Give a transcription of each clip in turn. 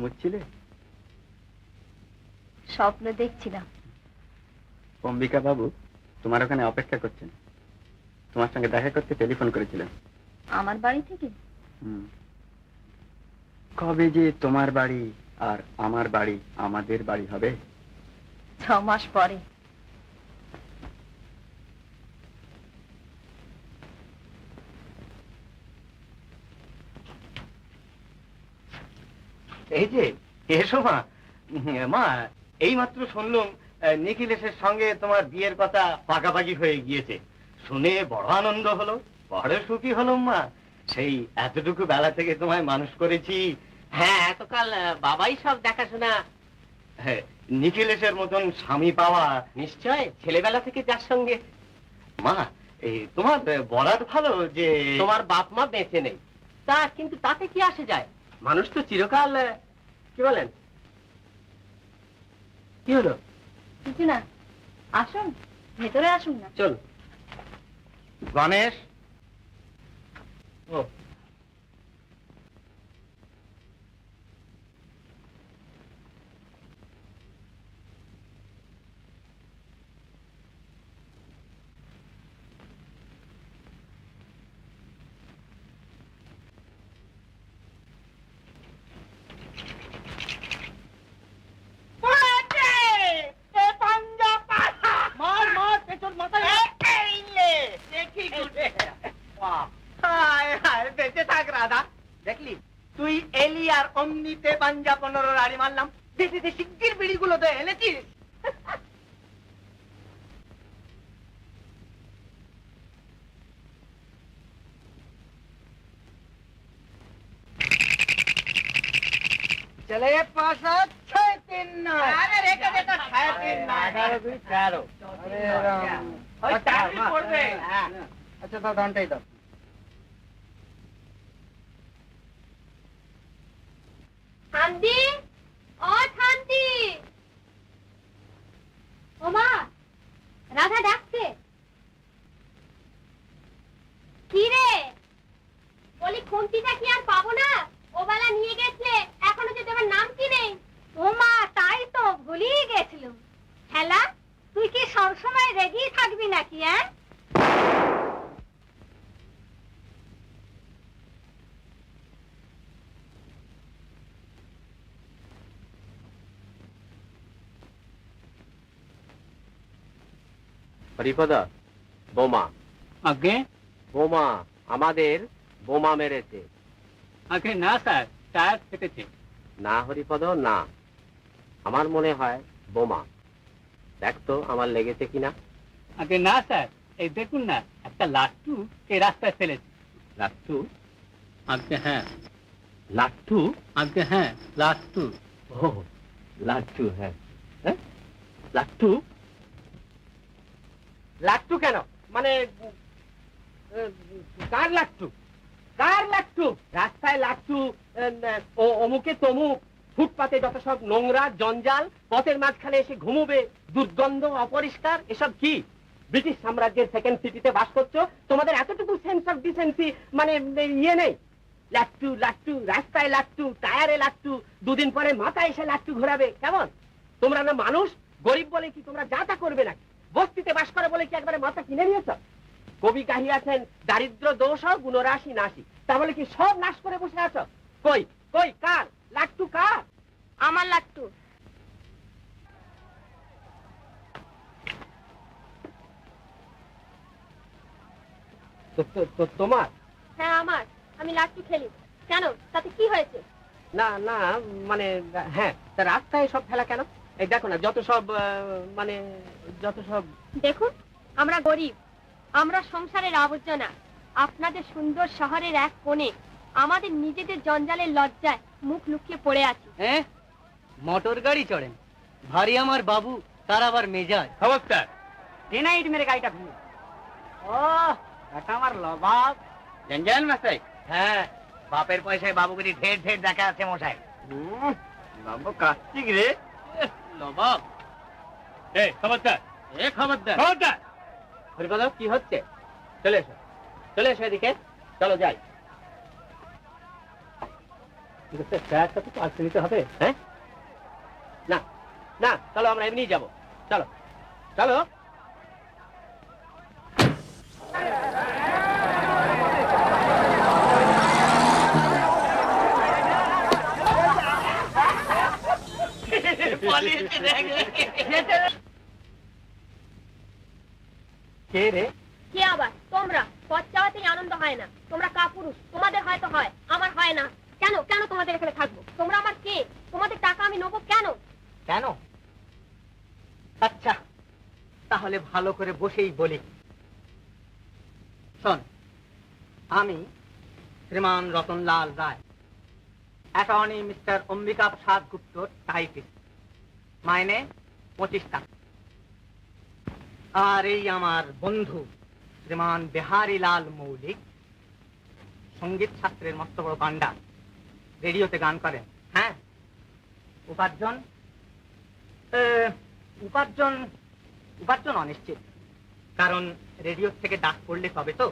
ঘুমোচ্ছিলে? স্বপ্ন দেখছিলাম। অম্বিকা বাবু তোমার ওখানে অপেক্ষা করছেন, তোমার সঙ্গে দেখা করতে টেলিফোন করেছিলেন। আমার বাড়ি থেকে? কবে যে তোমার বাড়ি আর আমার বাড়ি আমাদের বাড়ি হবে? 6 মাস পরে। এই যে এসো মা। মা, এই মাত্র শুনলুম নিখিলেশের সঙ্গে তোমার বিয়ের কথা পাকাপাকি হয়ে গিয়েছে। শুনে বড় আনন্দ হলো, বড় সুখী হলাম মা। সেই এতটুকু বেলা থেকে তোমায় মানুষ করেছি। হ্যাঁ, এতকাল বাবাই সব দেখাশোনা। হ্যাঁ, নিখিলেশের মতন স্বামী পাওয়া নিশ্চয় ছেলেবেলা থেকে যার সঙ্গে। মা, এই তোমার বরাত ভালো যে তোমার বাপ মা বেঁচে নেই, তা কিন্তু তাতে কি আসে যায়? মানুষ তো চিরকাল, কি বলেন? কি হলো? কিছু না, আসুন ভেতরে আসুন না। চল। গণেশ, ও দেখলি তুই এলি আর অমনিতে পাঞ্জা 15 রাড়ি মারলাম। দিদি শিগগির বিড়িগুলো তো এনেছিস? चले 5 7 6 3 9। अरे रेखा देखो 6 3 9 11 2 13। अरे राम, और टाइम भी पड़বে। अच्छा तो घंटाই দাও। শান্তি, ও শান্তি। ও মা, রাধা ডাকছে। কি রে? বলি খুন্তিটা কি আর পাবো না? ও বেলা নিয়ে গেছিলে, এখনো যে তোমার নাম কি নেই? ও মা, তাই তো ভুলিয়ে গেছিলাম। হেলা, তুই কি সবসময় রেগেই থাকবি নাকি? হ্যাঁ, হরিপদ, বোমা। আগে বোমা, আমাদের বোমা মেরেছে। আগে না স্যার, টায়ার ফেটেছে। না হরিপদ, না, আমার মনে হয় বোমা। দেখ তো আমার লেগেছে কিনা। আগে না স্যার, এই দেখুন না, একটা লাট্টু এই রাস্তায় ফেলেছে। লাট্টু? আগে হ্যাঁ। লাট্টু? আগে হ্যাঁ, লাট্টু। ও লাট্টু, হ্যাঁ হ্যাঁ, লাট্টু। লাট্টু কেন? মানে কার লাট্টু? কার লাট্টু? রাস্তায় লাট্টু, অমুকে তমুক, ফুটপাতে যত সব নোংরা জঞ্জাল, পথের মাঝখানে এসে ঘুমোবে, দুর্গন্ধ, অপরিষ্কার, এসব কি? ব্রিটিশ সাম্রাজ্যের সেকেন্ড সিটিতে বাস করছো, তোমাদের এতটুকু সেন্স অফ ডিসেন্সি মানে ইয়ে নেই? লাট্টু লাট্টু, রাস্তায় লাট্টু, টায়ারে লাট্টু, দুদিন পরে মাথায় এসে লাট্টু ঘোরাবে। কেমন? তোমরা না মানুষ? গরিব বলে কি তোমরা যা তা করবে নাকি? বস্তিতে বাস করে বলে কি একবারে মাথা কিনে নিয়েছ? কবি গাহিয়াছেন, দারিদ্র দোষ গুণরাশি নাশি, তাহলে কি সব নাশ করে বসে আছো? কই কই কার লাট্টু? কার? আমার লাট্টু। তোমার? হ্যাঁ আমার, আমি লাট্টু খেলি। কেন, তাতে কি হয়েছে? না না, মানে হ্যাঁ, তা রাস্তায় সব ফেলা কেন? এই দেখো না, যত সব মানে যত সব। দেখুন, আমরা গরিব, আমরা সংসারের আবর্জনা। আপনাদের সুন্দর শহরের এক কোণে আমাদের নিজেদের জঞ্জালের লজ্জায় মুখ লুকিয়ে পড়ে আছি। হ্যাঁ, মোটর গাড়ি চড়েন, ভারী আমার বাবু, তার আবার মেজাজ। খবরদার, ডিনাইট মেরে গাড়িটা ঘুরে। ও এটা আমার লবাব। জঞ্জাল মশাই? হ্যাঁ, বাপের পয়সায় বাবুগিরি ঢের ঢের দেখা আছে মশাই। বাবু কার্তিক রে, নবাব। এই খবরদার, এ খবরদার, খবরদার। হরিপদ, কি হচ্ছে? চলে এসো, চলে এসো এদিকে, চলো যাই। ফ্ল্যাটটা তো পাল্টে নিতে হবে। হ্যাঁ, না না, চলো আমরা এমনি যাবো, চলো চলো। কে রে? কে আবার? তোমরা। পথ চাওয়াতেই আনন্দ হয় না। তোমরা কাপুরুষ, তোমাদের হয়তো হয়, আমার হয় না। কেন কেন তোমাদের এখানে থাকবো? তোমরা আমার কে? তোমাদের টাকা আমি নেবো কেন? কেন? আচ্ছা, তাহলে ভালো করে বসেই বলি। শোন, আমি শ্রীমান রতনলাল রায়, অ্যাটর্নি মিস্টার অম্বিকা প্রসাদ গুপ্ত, টাইপিস্ট, মাইনে 25 টাকা। আর এই আমার বন্ধু শ্রীমান বিহারী লাল মৌলিক, সঙ্গীত শাস্ত্রের মস্ত বড় পান্ডা, রেডিওতে গান করেন। হ্যাঁ, উপার্জন উপার্জন উপার্জন অনিশ্চিত, কারণ রেডিও থেকে ডাক পড়লে তবে তো।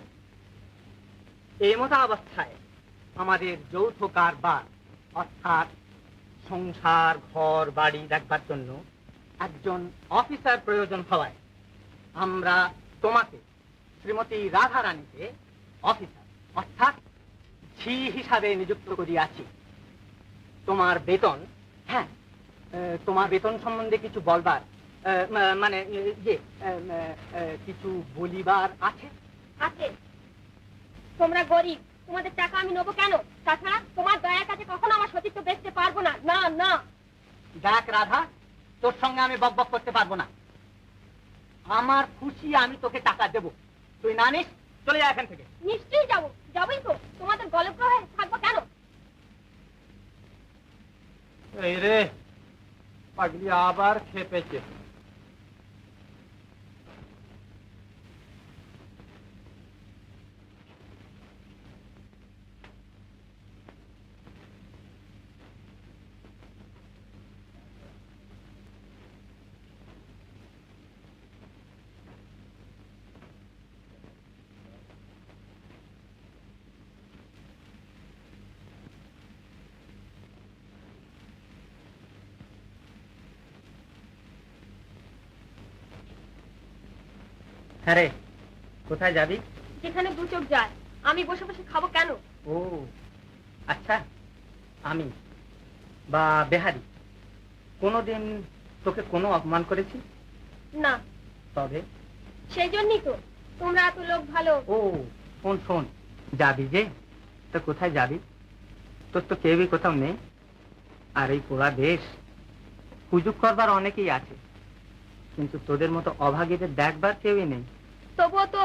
এই মতো অবস্থায় আমাদের যৌথ কারবার, অর্থাৎ সংসার ঘর বাড়ি দেখবার জন্য একজন অফিসার প্রয়োজন হওয়ায় আমরা তোমাকে, শ্রীমতী রাধা রানীকে, অফিসার অর্থাৎ ঝি হিসাবে নিযুক্ত করিয়াছি। তোমার বেতন, হ্যাঁ, তোমার বেতন সম্বন্ধে কিছু বলবার, মানে কিছু বলিবার আছে। আছে। তোমরা গরিব, তোমাদের টাকা আমি নেবো কেন? তাছাড়া তোমার দয়ার কাছে কখনো আমার সতীত্ব বেচতে পারবো না। না না। দেখ রাধা, তোর সঙ্গে আমি বকবক করতে পারবো না। আমার খুশি আমি তোকে টাকা দেব, তুই না নিস চলে যা এখান থেকে। নিশ্চয়ই যাবো, যাবোই তো। তোমাদের গলগ্রহে থাকবো কেন? এই রে, পাগলি আবার খেপেছে। হ্যাঁ রে, কোথায় যাবি? যেখানে দু চোখ যায়। আমি বসে বসে খাবো কেন? ও আচ্ছা, আমি বা বেহারি কোনোদিন তোকে কোনো অপমান করেছি? না। তবে সেই জন্যই তো তোমরা এত লোক ভালো। ও শোন শোন, যাবি যে, তো কোথায় যাবি? তোর তো কেউই কোথাও নেই। আর এই পোড়া দেশ, সুযোগ করবার অনেকেই আছে, কিন্তু তোদের মতো অভাগীদের দেখবার কেউই নেই। তবুও তো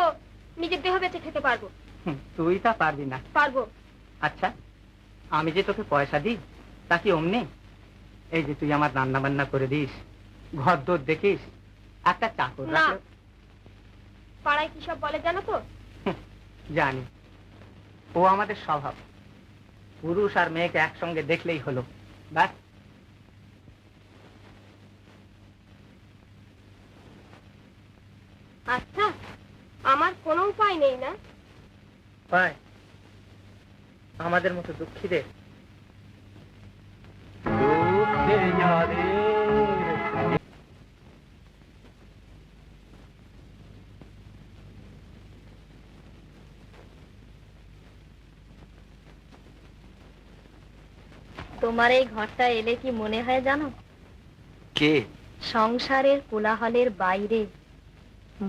নিজের দেহ বেঁচে খেতে পারবো। তুই তা পারবি না। পারবো। আচ্ছা, আমি যে তোকে পয়সা দিই তা কি অমনি? এই যে তুই আমার রান্না বান্না করে দিস, ঘর দোর দেখিস, একটা চাকর না। রাখলে। পাড়ায় কি সব বলে জানো তো? জানি, ও আমাদের স্বভাব। পুরুষ আর মেয়েকে একসঙ্গে দেখলেই হলো, ব্যাস। আচ্ছা, আমার কোনো উপায় নেই না? পায় আমাদের মতো দুঃখীদের। তোমার এই ঘরটা এলে কি মনে হয় জানো? কে? সংসারের কোলাহলের বাইরে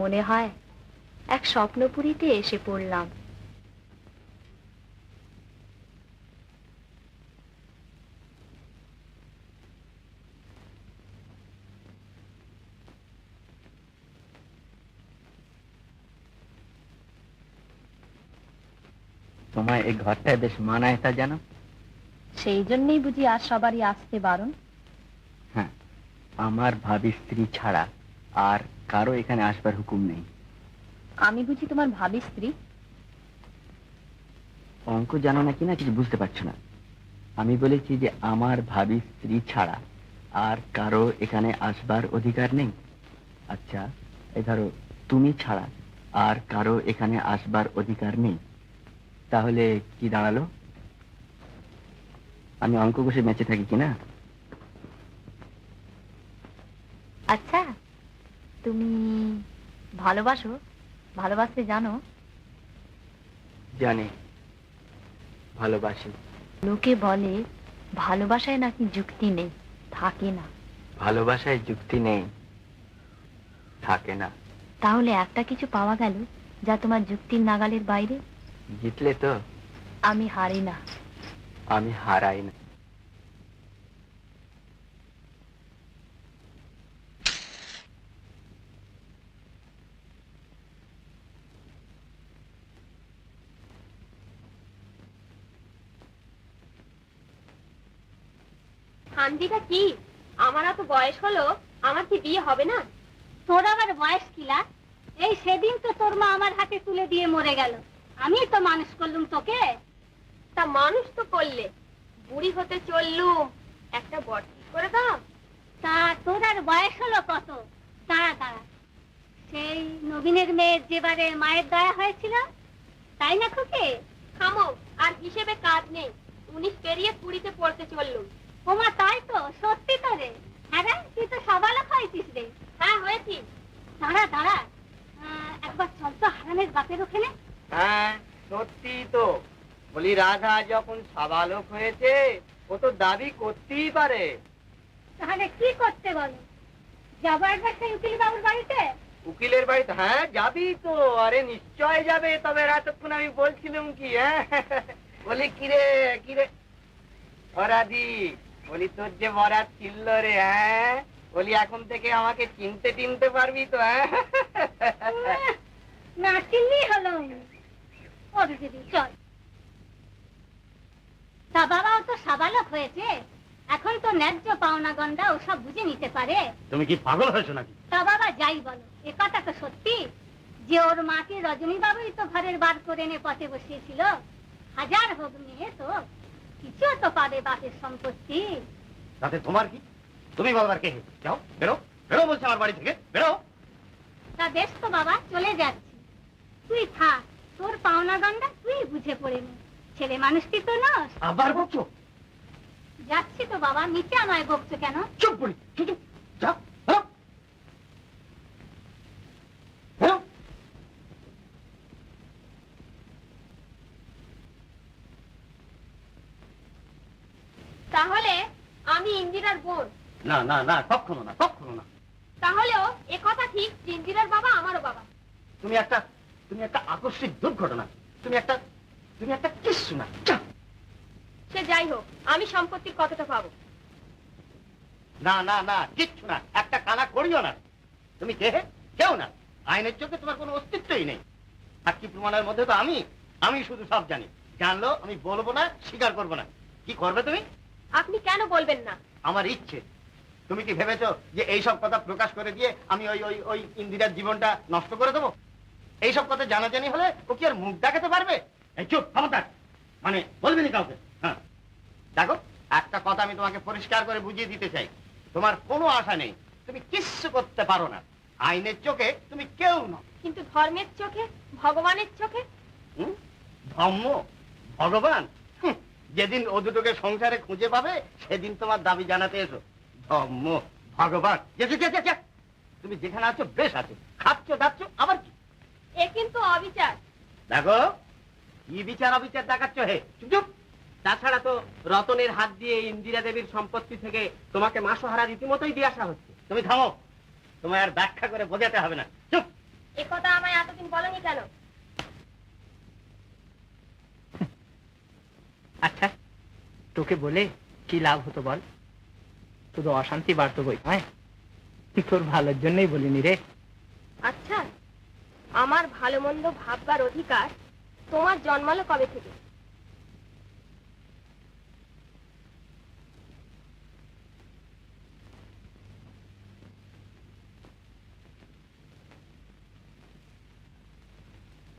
মনে হয় এক স্বপ্নপুরীতে এসে পড়লাম। তোমায় এই ঘরটায় বেশ মানায় তা জানো? সেই জন্যই বুঝি আর সবারই আসতে বারণ? হ্যাঁ, আমার ভাবি স্ত্রী ছাড়া আর কারো এখানে আসবার হুকুম নেই। আমি বুঝি তোমার ভাবি স্ত্রী? অঙ্ক জানো না কিনা কিছু বুঝতে পারছো না। আমি বলেছি যে আমার ভাবি স্ত্রী ছাড়া আর কারো এখানে আসবার অধিকার নেই। আচ্ছা, এই ধরো তুমি ছাড়া আর কারো এখানে আসবার অধিকার নেই, তাহলে কি দাঁড়ালো? আমি অঙ্ক কষে বেঁচে থাকি কিনা। আচ্ছা, তুমি ভালোবাসো? ভালোবাসতে জানো? জানি, ভালোবাসি। লোকে বলে ভালোবাসায় নাকি যুক্তি নেই, থাকে না। ভালোবাসায় যুক্তি নেই, থাকে না। তাহলে একটা কিছু পাওয়া গেল যা তোমার যুক্তির নাগালের বাইরে। জিতলে তো? আমি হারি না। আমি হারাই না। শান্তিটা কি? আমার এত বয়স হলো, আমার কি বিয়ে হবে না? তোর আবার বয়স কিলা? এই সেদিন তো তোর মা আমার হাতে তুলে দিয়ে মরে গেল, আমি তো মানুষ করলুম তোকে। তা মানুষ তো করলে, বুড়ি হতে চললুম, একটা বর ঠিক করে দাও। তা তোর আর বয়স হলো কত? দাঁড়া দাঁড়া, সেই নবীনের মেয়ের যেবারে মায়ের দয়া হয়েছিল, তাই না খুকে? থামো, আর হিসেবে কাজ নেই, 19 পেরিয়ে 20-তে পড়তে চললুম। ওমা তাই তো, সত্যি তো রে। হ্যাঁ রে, তুই তো সবালক হয়েছিস রে। হ্যাঁ হয়েছি। দাঁড়া দাঁড়া, একবার চল তো হারানের বাপের ওখানে। হ্যাঁ সত্যি তো, বলি রাধা যখন সাবালক হয়েছে ও তো দাবি করতেই পারে। তাহলে কি করতে বলো? যাবো একবার সেই উকিল বাবুর বাড়িতে। উকিলের বাড়িতে? হ্যাঁ যাবি তো, আরে নিশ্চয় যাবে। তবে এতক্ষণ আমি বলছিলাম কি, হ্যাঁ বলি কিরে কিরে অরাদি, বলি তোর যে বরাত ছিল রে, হ্যাঁ বলি এখন থেকে আমাকে চিনতে টিনতে পারবি তো? হ্যাঁ না চিনলেই হলো। ওর দিদি চল। তা বাবাও তো সাবালক হয়েছে, এখন তো ন্যায্য পাওনা গন্ডা ওসব বুঝে নিতে পারে। তুমি কি পাগল হয়েছো নাকি? তা বাবা যাই বলো, এ কথা তো সত্যি যে ওর মাকে রজনী বাবুই তো ঘরের বার করে এনে পথে বসিয়েছিল। হাজার হোক মেয়ে তো, কিছু তো পাবে বাপের সম্পত্তি। তাতে তোমার কি? তুমি বলবার কে? যাও বেরো, বেরো বলছে আমার বাড়ি থেকে, বেরো। তা বেশ তো বাবা, চলে যাচ্ছি। তুই থাক, তোর পাওনা গন্ডা তুই বুঝে পড়ে নে, ছেলে মানুষটি তো নস। আবার বকছো? যাচ্ছি তো বাবা, নিচে আমায় বকছো কেন? চুপ বলি, চুপ চুপ, যা বেরো, বেরো। তাহলে আমি ইন্দিরার বোন? না না না, কখনো না, কখনো না। তাহলেও এ কথা ঠিক যে ইন্দিরার বাবা আমারও বাবা। তুমি একটা আকস্মিক দুর্ঘটনা, তুমি একটা কিচ্ছু না। যা। সে যাই হোক, আমি সম্পত্তির কতটা পাবো? না না না, কিচ্ছু না, একটা কানা করিও না। তুমি কে? কেউ না। আইনের চোখে তোমার কোনো অস্তিত্বই নেই। সাক্ষী প্রমাণের মধ্যে তো আমি শুধু সব জানি। জানলো আমি বলবো না, স্বীকার করবো না। কি করবে তুমি? আপনি কেন বলবেন না? আমার ইচ্ছে। তুমি কি ভেবেছো যে এইসব কথা প্রকাশ করে দিয়ে আমি ওই ওই ওই ইন্দিরার জীবনটা নষ্ট করে দেবো? এইসব কথা জানাজানি হলে ও কি আর মুখ দেখাতে পারবে? এই চুপ, ক্ষমতা মানে বলবি না কাউকে। হ্যাঁ দেখো, একটা কথা আমি তোমাকে পরিষ্কার করে বুঝিয়ে দিতে চাই, তোমার কোনো আশা নেই, তুমি কিচ্ছু করতে পারো না। আইনের চোখে তুমি কেউ নও। কিন্তু ধর্মের চোখে, ভগবানের চোখে? ধর্ম, ভগবান, যেদিন ও দুটোকে সংসারে খুঁজে পাবে সেদিন তোমার দাবি জানাতে এসো। ধর্ম, ভগবান, তুমি যেখানে আছো বেশ আছো, খাচ্ছ দাচ্ছ, আবার কি? এ কিন্তু অবিচার। দেখো কি বিচার অবিচার দেখাচ্ছ হে, চুপ চুপ। তাছাড়া তো রতনের হাত দিয়ে ইন্দিরা দেবীর সম্পত্তি থেকে তোমাকে মাসোহারা রীতিমতোই দিয়ে আসা হচ্ছে। তুমি থামো, তোমায় আর ব্যাখ্যা করে বোঝাতে হবে না, চুপ। এ কথা আমায় এতদিন বলনি কেন? আচ্ছা, তোকে বলে কি লাভ হতো বল? শুধু অশান্তি বাড়তো বই, হ্যাঁ তোর ভালোর জন্যই বলিনি রে। আচ্ছা, আমার ভালো মন্দ ভাববার অধিকার তোমার জন্মালো কবে থেকে?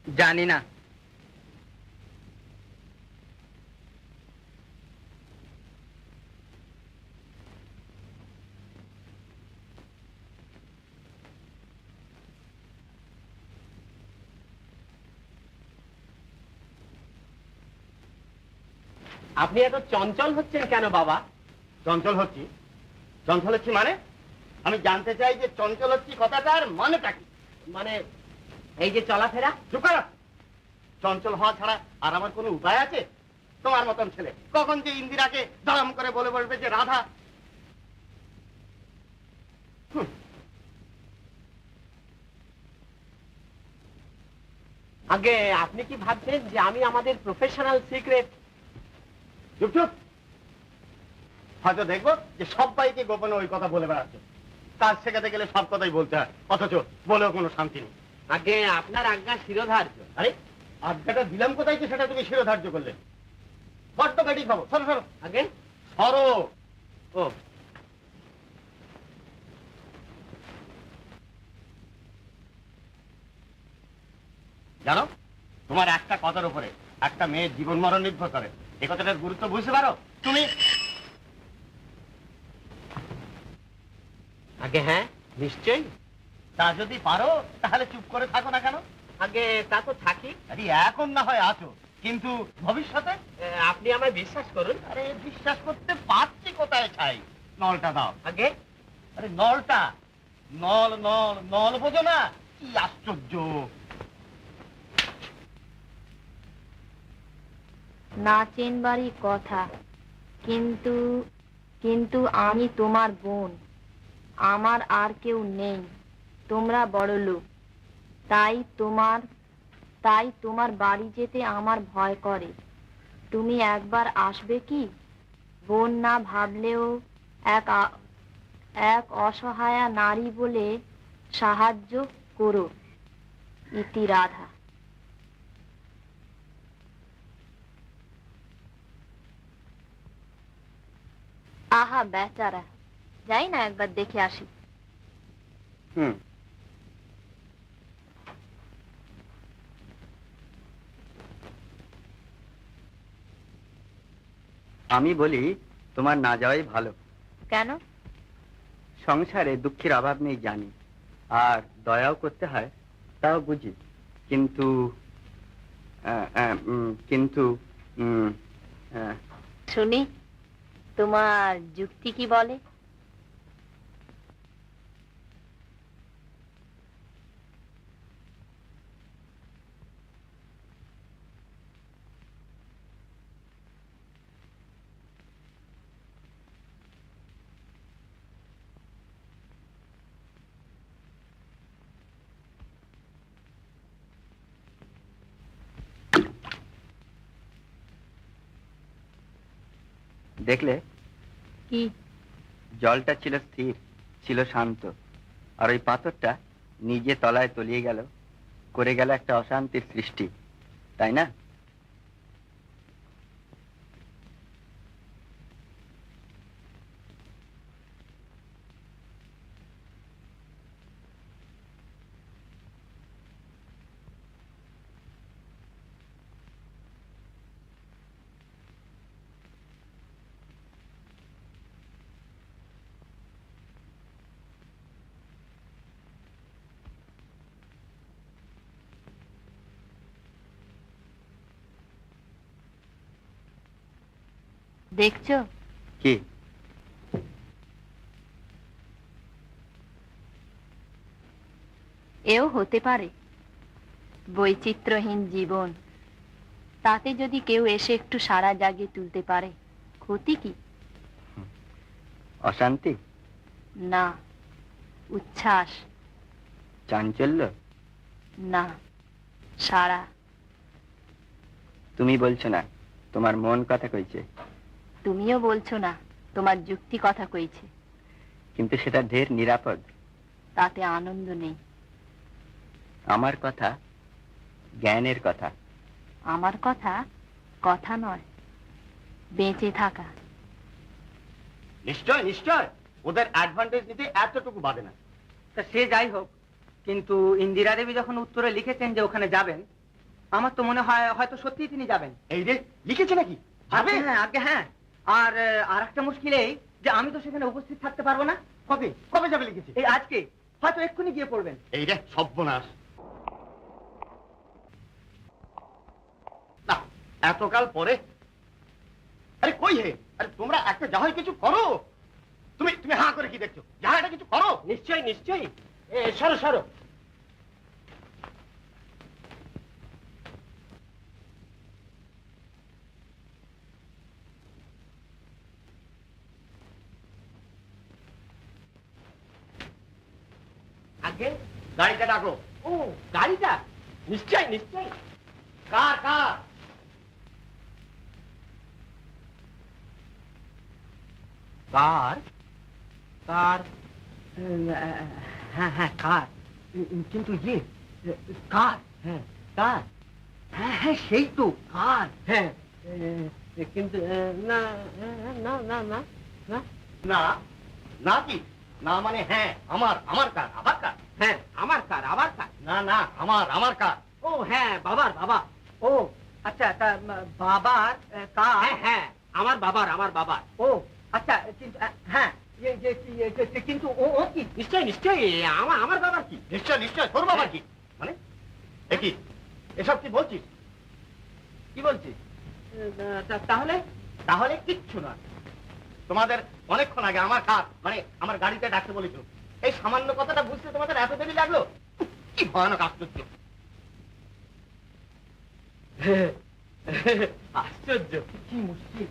জানি না। আপনি এত চঞ্চল হচ্ছেন কেন বাবা? চঞ্চল হচ্ছি? চঞ্চল হচ্ছি মানে? আমি জানতে চাই যে চঞ্চল হচ্ছি কথাটার মানেটা কি? মানে এই যে চলাফেরা। চুপ করো। চঞ্চল হওয়া ছাড়া আর আমার কোনো উপায় আছে? তোমার মতন ছেলে কখন যে ইন্দিরাকে ধরাম করে বলে বলবে যে রাধা। আগে আপনি কি ভাবছেন যে আমি আমাদের প্রফেশনাল সিক্রেট? চুপ চুপ। হয়তো দেখবো যে সবাইকে গোপনে ওই কথা বলে বেড়াচ্ছে। কাজ শেখাতে গেলে সব কথাই বলতে হয়, অথচ বলেও কোনো শান্তি নেই। আগে আপনার আজ্ঞা শিরোধার্য। আরে আজ্ঞাটা দিলাম কোথায় যে সেটা তুমি শিরোধার্য করলে? বড্ড গাড়ি খাবো। সরো সরো। আগে সরো। ও জানো, তোমার একটা কথার উপরে একটা মেয়ের জীবন মরণ নির্ভর করে। এই কথাটার গুরুত্ব বুঝতে পারো তুমি? আগে হ্যাঁ নিশ্চয়ই। তা যদি পারো তাহলে চুপ করে থাকো না কেন? আগে তা তো থাকি। আরে এখন না হয় আছো, কিন্তু ভবিষ্যতে? আপনি আমায় বিশ্বাস করুন। আরে বিশ্বাস করতে পারছি কোথায় ছাই? নলটা দাও। আগে আরে নলটা। নল নল নল বোঝো না? কি আশ্চর্য! নাচেন বাড়ি কথা, কিন্তু কিন্তু আমি তোমার বোন, আমার আর কেউ নেই। তোমরা বড়লোক, তাই তোমার বাড়ি যেতে আমার ভয় করে। তুমি একবার আসবে কি? বোন না ভাবলেও এক অসহায়া নারী বলে সাহায্য করো। ইতি রাধা। আহা বেচারা, যাই না একবার দেখে আসি। আমি বলি তোমার না যাওয়াই ভালো। কেন? সংসারে দুঃখের অভাব নেই জানি, আর দয়াও করতে হয় তাও বুঝি, কিন্তু কিন্তু শুনি তোমার যুক্তি কি বলে। দেখলে কি? জলটা ছিল স্থির, ছিল শান্ত, আর ওই পাথরটা নিজে তলায় তলিয়ে গেল, করে গেল একটা অশান্তির সৃষ্টি, তাই না? দেখছো? কি? এও হতে পারে বৈচিত্র্যহীন জীবন, তাতে যদি কেউ এসে একটু সাড়া জাগিয়ে তুলতে পারে, ক্ষতি কি? অশান্তি না, উচ্ছ্বাস। চাঞ্চল্য না, সাড়া। তুমি বলছো না, তোমার মন কথা কইছে। তুমিও বলছো না, তোমার যুক্তি কথা কইছে। কিন্তু সেটা ঢের নিরাপদ। তাতে আনন্দ নেই। আমার কথা জ্ঞানের কথা। আমার কথা কথা নয়, বেঁচে থাকা। নিশ্চয় নিশ্চয়, ওদের অ্যাডভান্টেজ নিতে এতটুকু বাদে না। তা সে যাই হোক, কিন্তু ইন্দিরা দেবী যখন উত্তরে লিখেছেন যে ওখানে যাবেন, আমার তো মনে হয় হয়তো সত্যিই তিনি যাবেন। এই রে, লিখেছে নাকি? যাবে? হ্যাঁ আগে হ্যাঁ। আর একটা মুশকিল এই যে আমি তো সেখানে উপস্থিত থাকতে পারবো না। কবে কবে যাবে লিখেছে? এই আজকে, হয়তো এক্ষুনি গিয়ে পড়বেন। এই রে সর্বনাশ। না, এতকাল পরে আরে কই হে? আরে তোমরা একটা যা হয় কিছু করো। তুমি তুমি হাঁ করে কি দেখছো? যা একটা কিছু করো। নিশ্চয়ই নিশ্চয়ই। সরো সরো। আগে গাড়িটা ডাকো। ও গাড়িটা, নিশ্চয়ই নিশ্চয়ই। কার কার? কার? কার? হ্যাঁ হ্যাঁ কার, কিন্তু ইয়ে কার? হ্যাঁ কার? হ্যাঁ হ্যাঁ সেই তো কার। হ্যাঁ কিন্তু না না না না না না না কি? না মানে হ্যাঁ আমার আমার কার আবার কার? হ্যাঁ আমার কার, আবার কার? না না আমার কার। ও হ্যাঁ বাবার, বাবা। ও আচ্ছা, তা বাবার কার? হ্যাঁ হ্যাঁ আমার বাবার। ও আচ্ছা, কিন্তু হ্যাঁ কিন্তু ও ও কি? নিশ্চয়ই নিশ্চয়ই আমার বাবার কি? নিশ্চয় নিশ্চয় তোর বাবা কি? মানে কি এসব কি বলছিস? কি বলছিস? তাহলে? তাহলে কিচ্ছু না। তোমাদের অনেকক্ষণ আগে আমার কার মানে আমার গাড়িতে ডাকতে বলেছিল। এই সামান্য কথাটা বুঝতে তোমাদের এত দেরি লাগলো? কি ভয়ানক আশ্চর্য। আশ্চর্য, কি মুশকিল।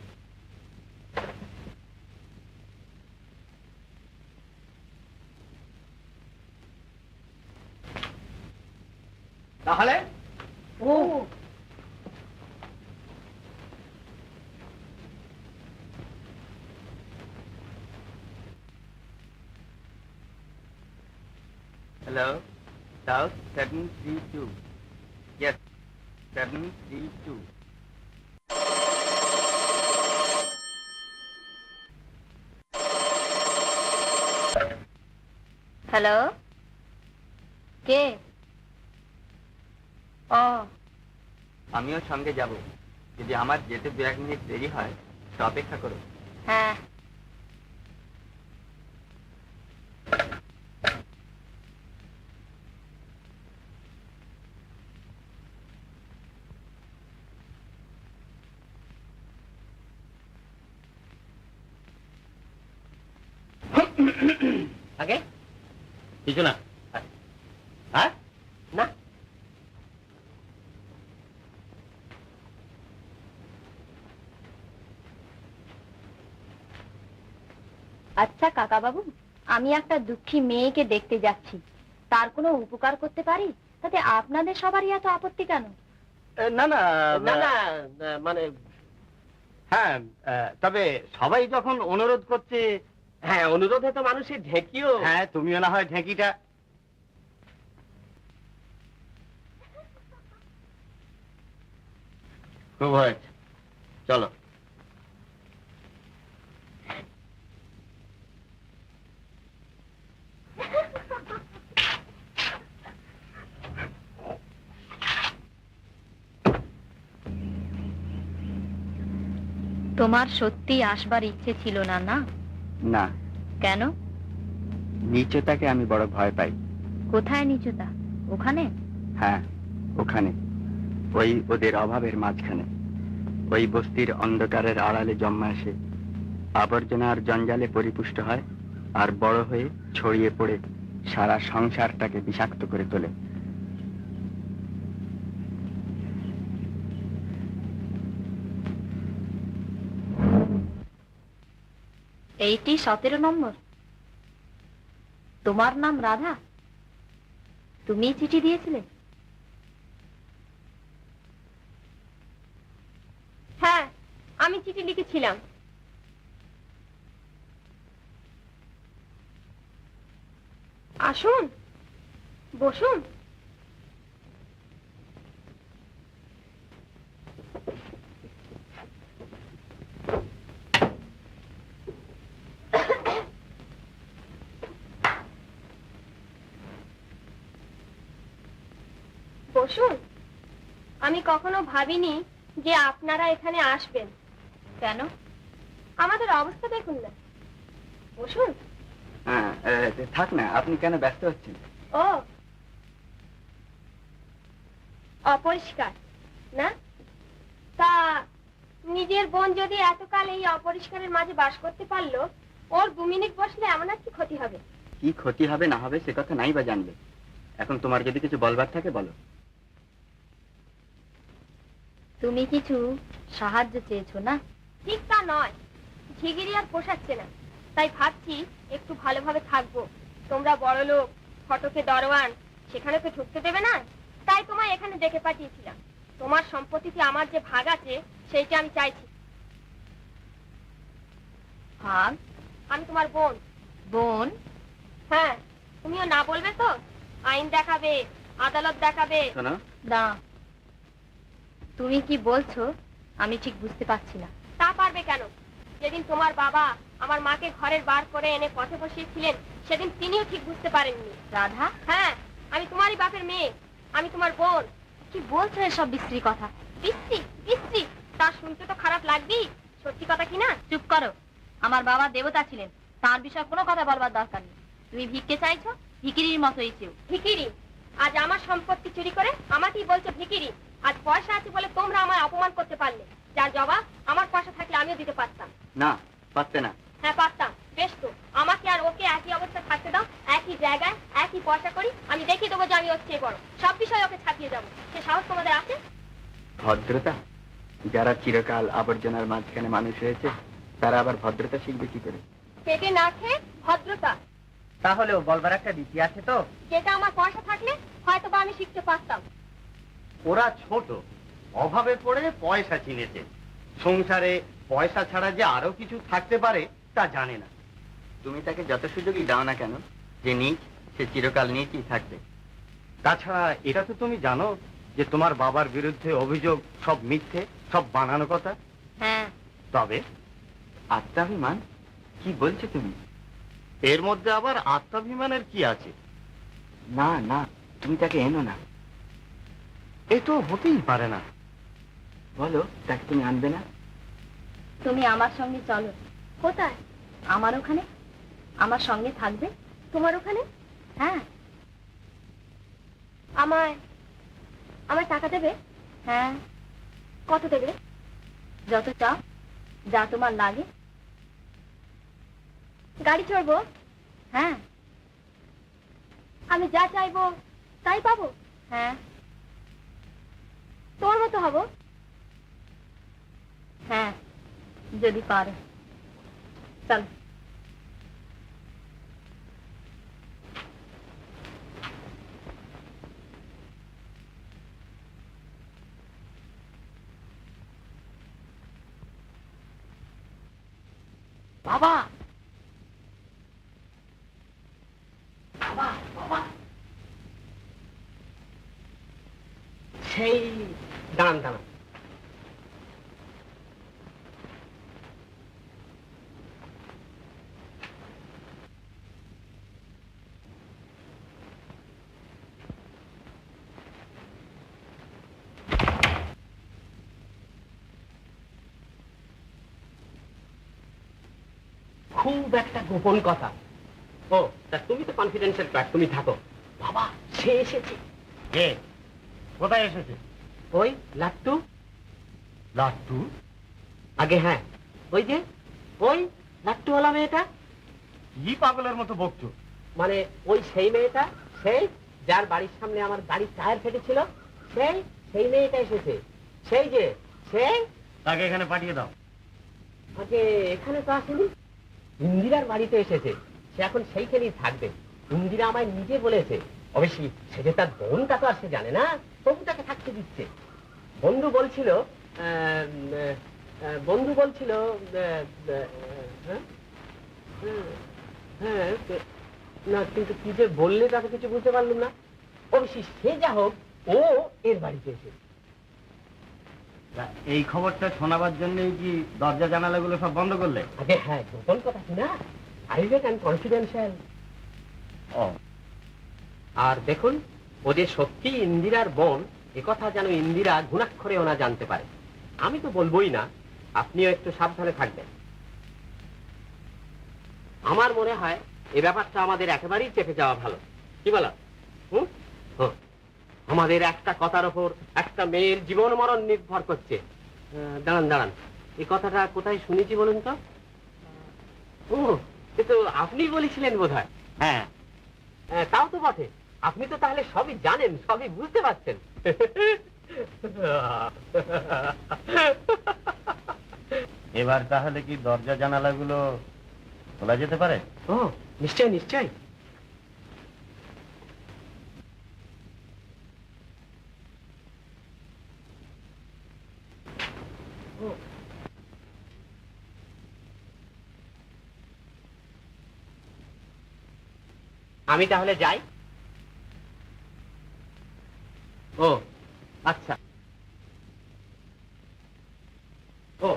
তাহলে ও হ্যালো, সাউথ 732। ইয়েস, 732। হ্যালো, কে? ও আমিও সঙ্গে যাব। যদি আমার যেতে 2-1 মিনিট দেরি হয় তো অপেক্ষা করো। হ্যাঁ। আগে কিছু না। হ্যাঁ না, আচ্ছা কাকা বাবু, আমি একটা দুঃখী মেয়েকে দেখতে যাচ্ছি, তার কোনো উপকার করতে পারি? তাতে আপনাদের সবারই এত আপত্তি কেন? না না না না মানে হ্যাঁ, তবে সবাই যখন অনুরোধ করছে। হ্যাঁ অনুরোধে তো মানুষের ঢেকিও। হ্যাঁ তুমিও না হয় ঢেঁকিটা। খুব হয়েছে, চলো। তোমার সত্যি আসবার ইচ্ছে ছিল না? না না, কেন? নিচতাকে আমি বড় ভয় পাই। কোথায় নিচুতা? ওখানে? হ্যাঁ, ওখানে, ওই ওদের অভাবের মাঝখানে, ওই বস্তির অন্ধকারের আড়ালে জন্মে আসে, আবর্জনা আর জঞ্জালে পরিপুষ্ট হয়, আর বড় হয়ে ছড়িয়ে পড়ে সারা সংসারটাকে বিষাক্ত করে তোলে। এইটি 17 নম্বর। তোমার নাম রাধা? তুমি চিঠি দিয়েছিলে? হ্যাঁ, আমি চিঠি লিখেছিলাম। আসুন, বসুন। বসুন। আমি কখনো ভাবিনি যে আপনারা এখানে আসবেন। কেন? আমাদের অবস্থা দেখুন না। বসুন। হ্যাঁ, থাক না, আপনি কেন ব্যস্ত হচ্ছেন? ও, অপরিষ্কার না? তা নিজের বোন যদি এতকাল এই অপরিষ্কারের মাঝে বাস করতে পারলো, ওর 2 মিনিট বসলে এমন আর কি ক্ষতি হবে? কি ক্ষতি হবে না হবে সে কথা নাই বা জানবে। এখন তোমার যদি কিছু বলবার থাকে বলো। তুমি কিছু সাহায্য চেয়েছো না? ঠিক তা নয়, ঝিগিরি আর পোষাচ্ছে না, তাই ভাবছি একটু ভালোভাবে থাকবো। তোমরা বড় লোক, ফটকে দরওয়ান, সেখানে তো ঢুকতে দেবে না, তাই তোমায় এখানে ডেকে পাঠিয়েছিলাম। তোমার সম্পত্তিতে আমার যে ভাগ আছে সেইটা আমি চাইছি। ভাগ? আমি তোমার বোন। বোন? হ্যাঁ, তুমিও না বলবে তো? আইন দেখাবে, আদালত দেখাবে। শোনো, দাঁড়া, তুমি কি বলছো আমি ঠিক বুঝতে পারছি না। তা পারবে কেন? যেদিন তোমার বাবা আমার মাকে ঘরের বার করে এনে পথে বসিয়েছিলেন, সেদিন তিনিও ঠিক বুঝতে পারেননি। রাধা? হ্যাঁ, আমি তোমারই বাপের মেয়ে, আমি তোমার বোন। কি বলছো এসব বিশ্রী কথা? বিশ্রী? বিশ্রী? তা শুনতে তো খারাপ লাগবেই, সত্যি কথা কি না? চুপ করো, আমার বাবা দেবতা ছিলেন, তার বিষয়ে কোনো কথা বলবার দরকার নেই। তুমি ভিক্ষে চাইছো, ভিখিরির মতোই চেও। ভিখিরি? আজ আমার সম্পত্তি চুরি করে আমাকেই বলছো ভিখিরি? আজ পয়সা আছে বলে তোমরা আমায় অপমান করতে পারলে, যার জবাব আমার পয়সা থাকলে আমিও দিতে পারতাম। না পারতে না। হ্যাঁ পারতাম। বেশ তো, আমাকে আর ওকে একই অবস্থায় থাকতে দাও, একই জায়গায় একই পয়সা করি, আমি দেখিয়ে দেবো যে আমি ওর চেয়ে বড়, সব বিষয়ে ওকে ছাপিয়ে যাবো। সে সাহস তোমাদের আছে? ভদ্রতা? যারা চিরকাল আবর্জনার মাঝখানে মানুষ হয়েছে তারা আবার ভদ্রতা শিখবে কি করে? পেটে না খেয়ে ভদ্রতা? তাহলেও বলবার একটা রীতি আছে তো। যেটা আমার পয়সা থাকলে হয়তো বা আমি শিখতে পারতাম। ওরা ছোট, অভাবে পড়ে পয়সা চিনেছে। সংসারে পয়সা ছাড়া যে আরো কিছু থাকতে পারে তা জানে না। তুমি তাকে যত সুযোগই দাও না কেন, যে নিচ সে চিরকাল নিচই থাকবে। তাছাড়া এটা তো তুমি জানো যে তোমার বাবার বিরুদ্ধে অভিযোগ সব মিথ্যে, সব বানানো কথা। হ্যাঁ। তবে আত্মাভিমান? কি বলছো তুমি? এর মধ্যে আবার আত্মাভিমানের কি আছে? না না, তুমি তাকে এনো না। এ তো হতেই পারে না। বলো, তাকে তুমি আনবে না? তুমি আমার সঙ্গে চলো। কোথায়? আমার ওখানে। আমার সঙ্গে থাকবে? তোমার ওখানে? হ্যাঁ। আমায় আমায় টাকা দেবে? হ্যাঁ। কত দেবে? যত চাও, যা তোমার লাগে। গাড়ি চড়বো? হ্যাঁ। আমি যা চাইবো তাই পাবো? হ্যাঁ। তোমার মতো হবো? হ্যাঁ, যদি পারো। চলো। বাবা, বাবা, বাবা, সেই দাঁড়ান দাঁড়ান। খুব একটা গোপন কথা। ও তা তুমি তো কনফিডেন্সিয়াল ক্লাস, তুমি থাকো। বাবা, সে এসেছে। কে? কোথায় এসেছে? ওই লাট্টু। লাট্টু? আগে হ্যাঁ, ওই যে ওই লাট্টুওয়ালা মেয়েটা। কি পাগলের মতো বকছো? মানে ওই সেই মেয়েটা, সেই যার বাড়ির সামনে আমার গাড়ির টায়ার ফেটেছিল, সেই মেয়েটা এসেছে। সেই যে সেই। তাকে এখানে পাঠিয়ে দাও। আগে এখানে তো আসেনি, ইন্দিরার বাড়িতে এসেছে। সে এখন সেইখানেই থাকবে। ইন্দিরা আমায় নিজে বলেছে। অবশ্যই সে যে তার বোনটা তো আর সে জানে না, তবু তাকে থাকতে দিচ্ছে। বন্ধু বলছিল হ্যাঁ, না কিন্তু কি যে বললে তাকে কিছু বুঝতে পারলাম না। অবশ্যই সে যা হোক, ও এর বাড়িতে এসেছে। এই খবরটা শোনাবার জন্যই কি দরজা জানালাগুলো সব বন্ধ করলে? আগে হ্যাঁ, গোপন কথা কি না, প্রাইভেট এন্ড কনফিডেন্সিয়াল। ও, আর দেখুন, ও যে সত্যি ইন্দিরার বোন, একথা যেন ইন্দিরা ঘুণাক্ষরে ওনা জানতে পারে। আমি তো বলবোই না, আপনিও একটু সাবধানে থাকবেন। আমার মনে হয় এই ব্যাপারটা আমাদের একেবারেই চেপে যাওয়া ভালো। কি বলো? আমাদের একটা কথার ওপর একটা মেয়ের জীবন মরণ নির্ভর করছে। দাঁড়ান দাঁড়ান, এই কথাটা কোথায় শুনেছি বলুন তো? ও, এ তো আপনি বলেছিলেন বোধহয়। হ্যাঁ, তাও তো বটে, আপনি তো তাহলে সবই জানেন, সবই বুঝতে পারছেন। এবার তাহলে কি দরজা জানালাগুলো খোলা যেতে পারে? ও, নিশ্চয় নিশ্চয়। আমি তাহলে যাই। ও আচ্ছা। ও,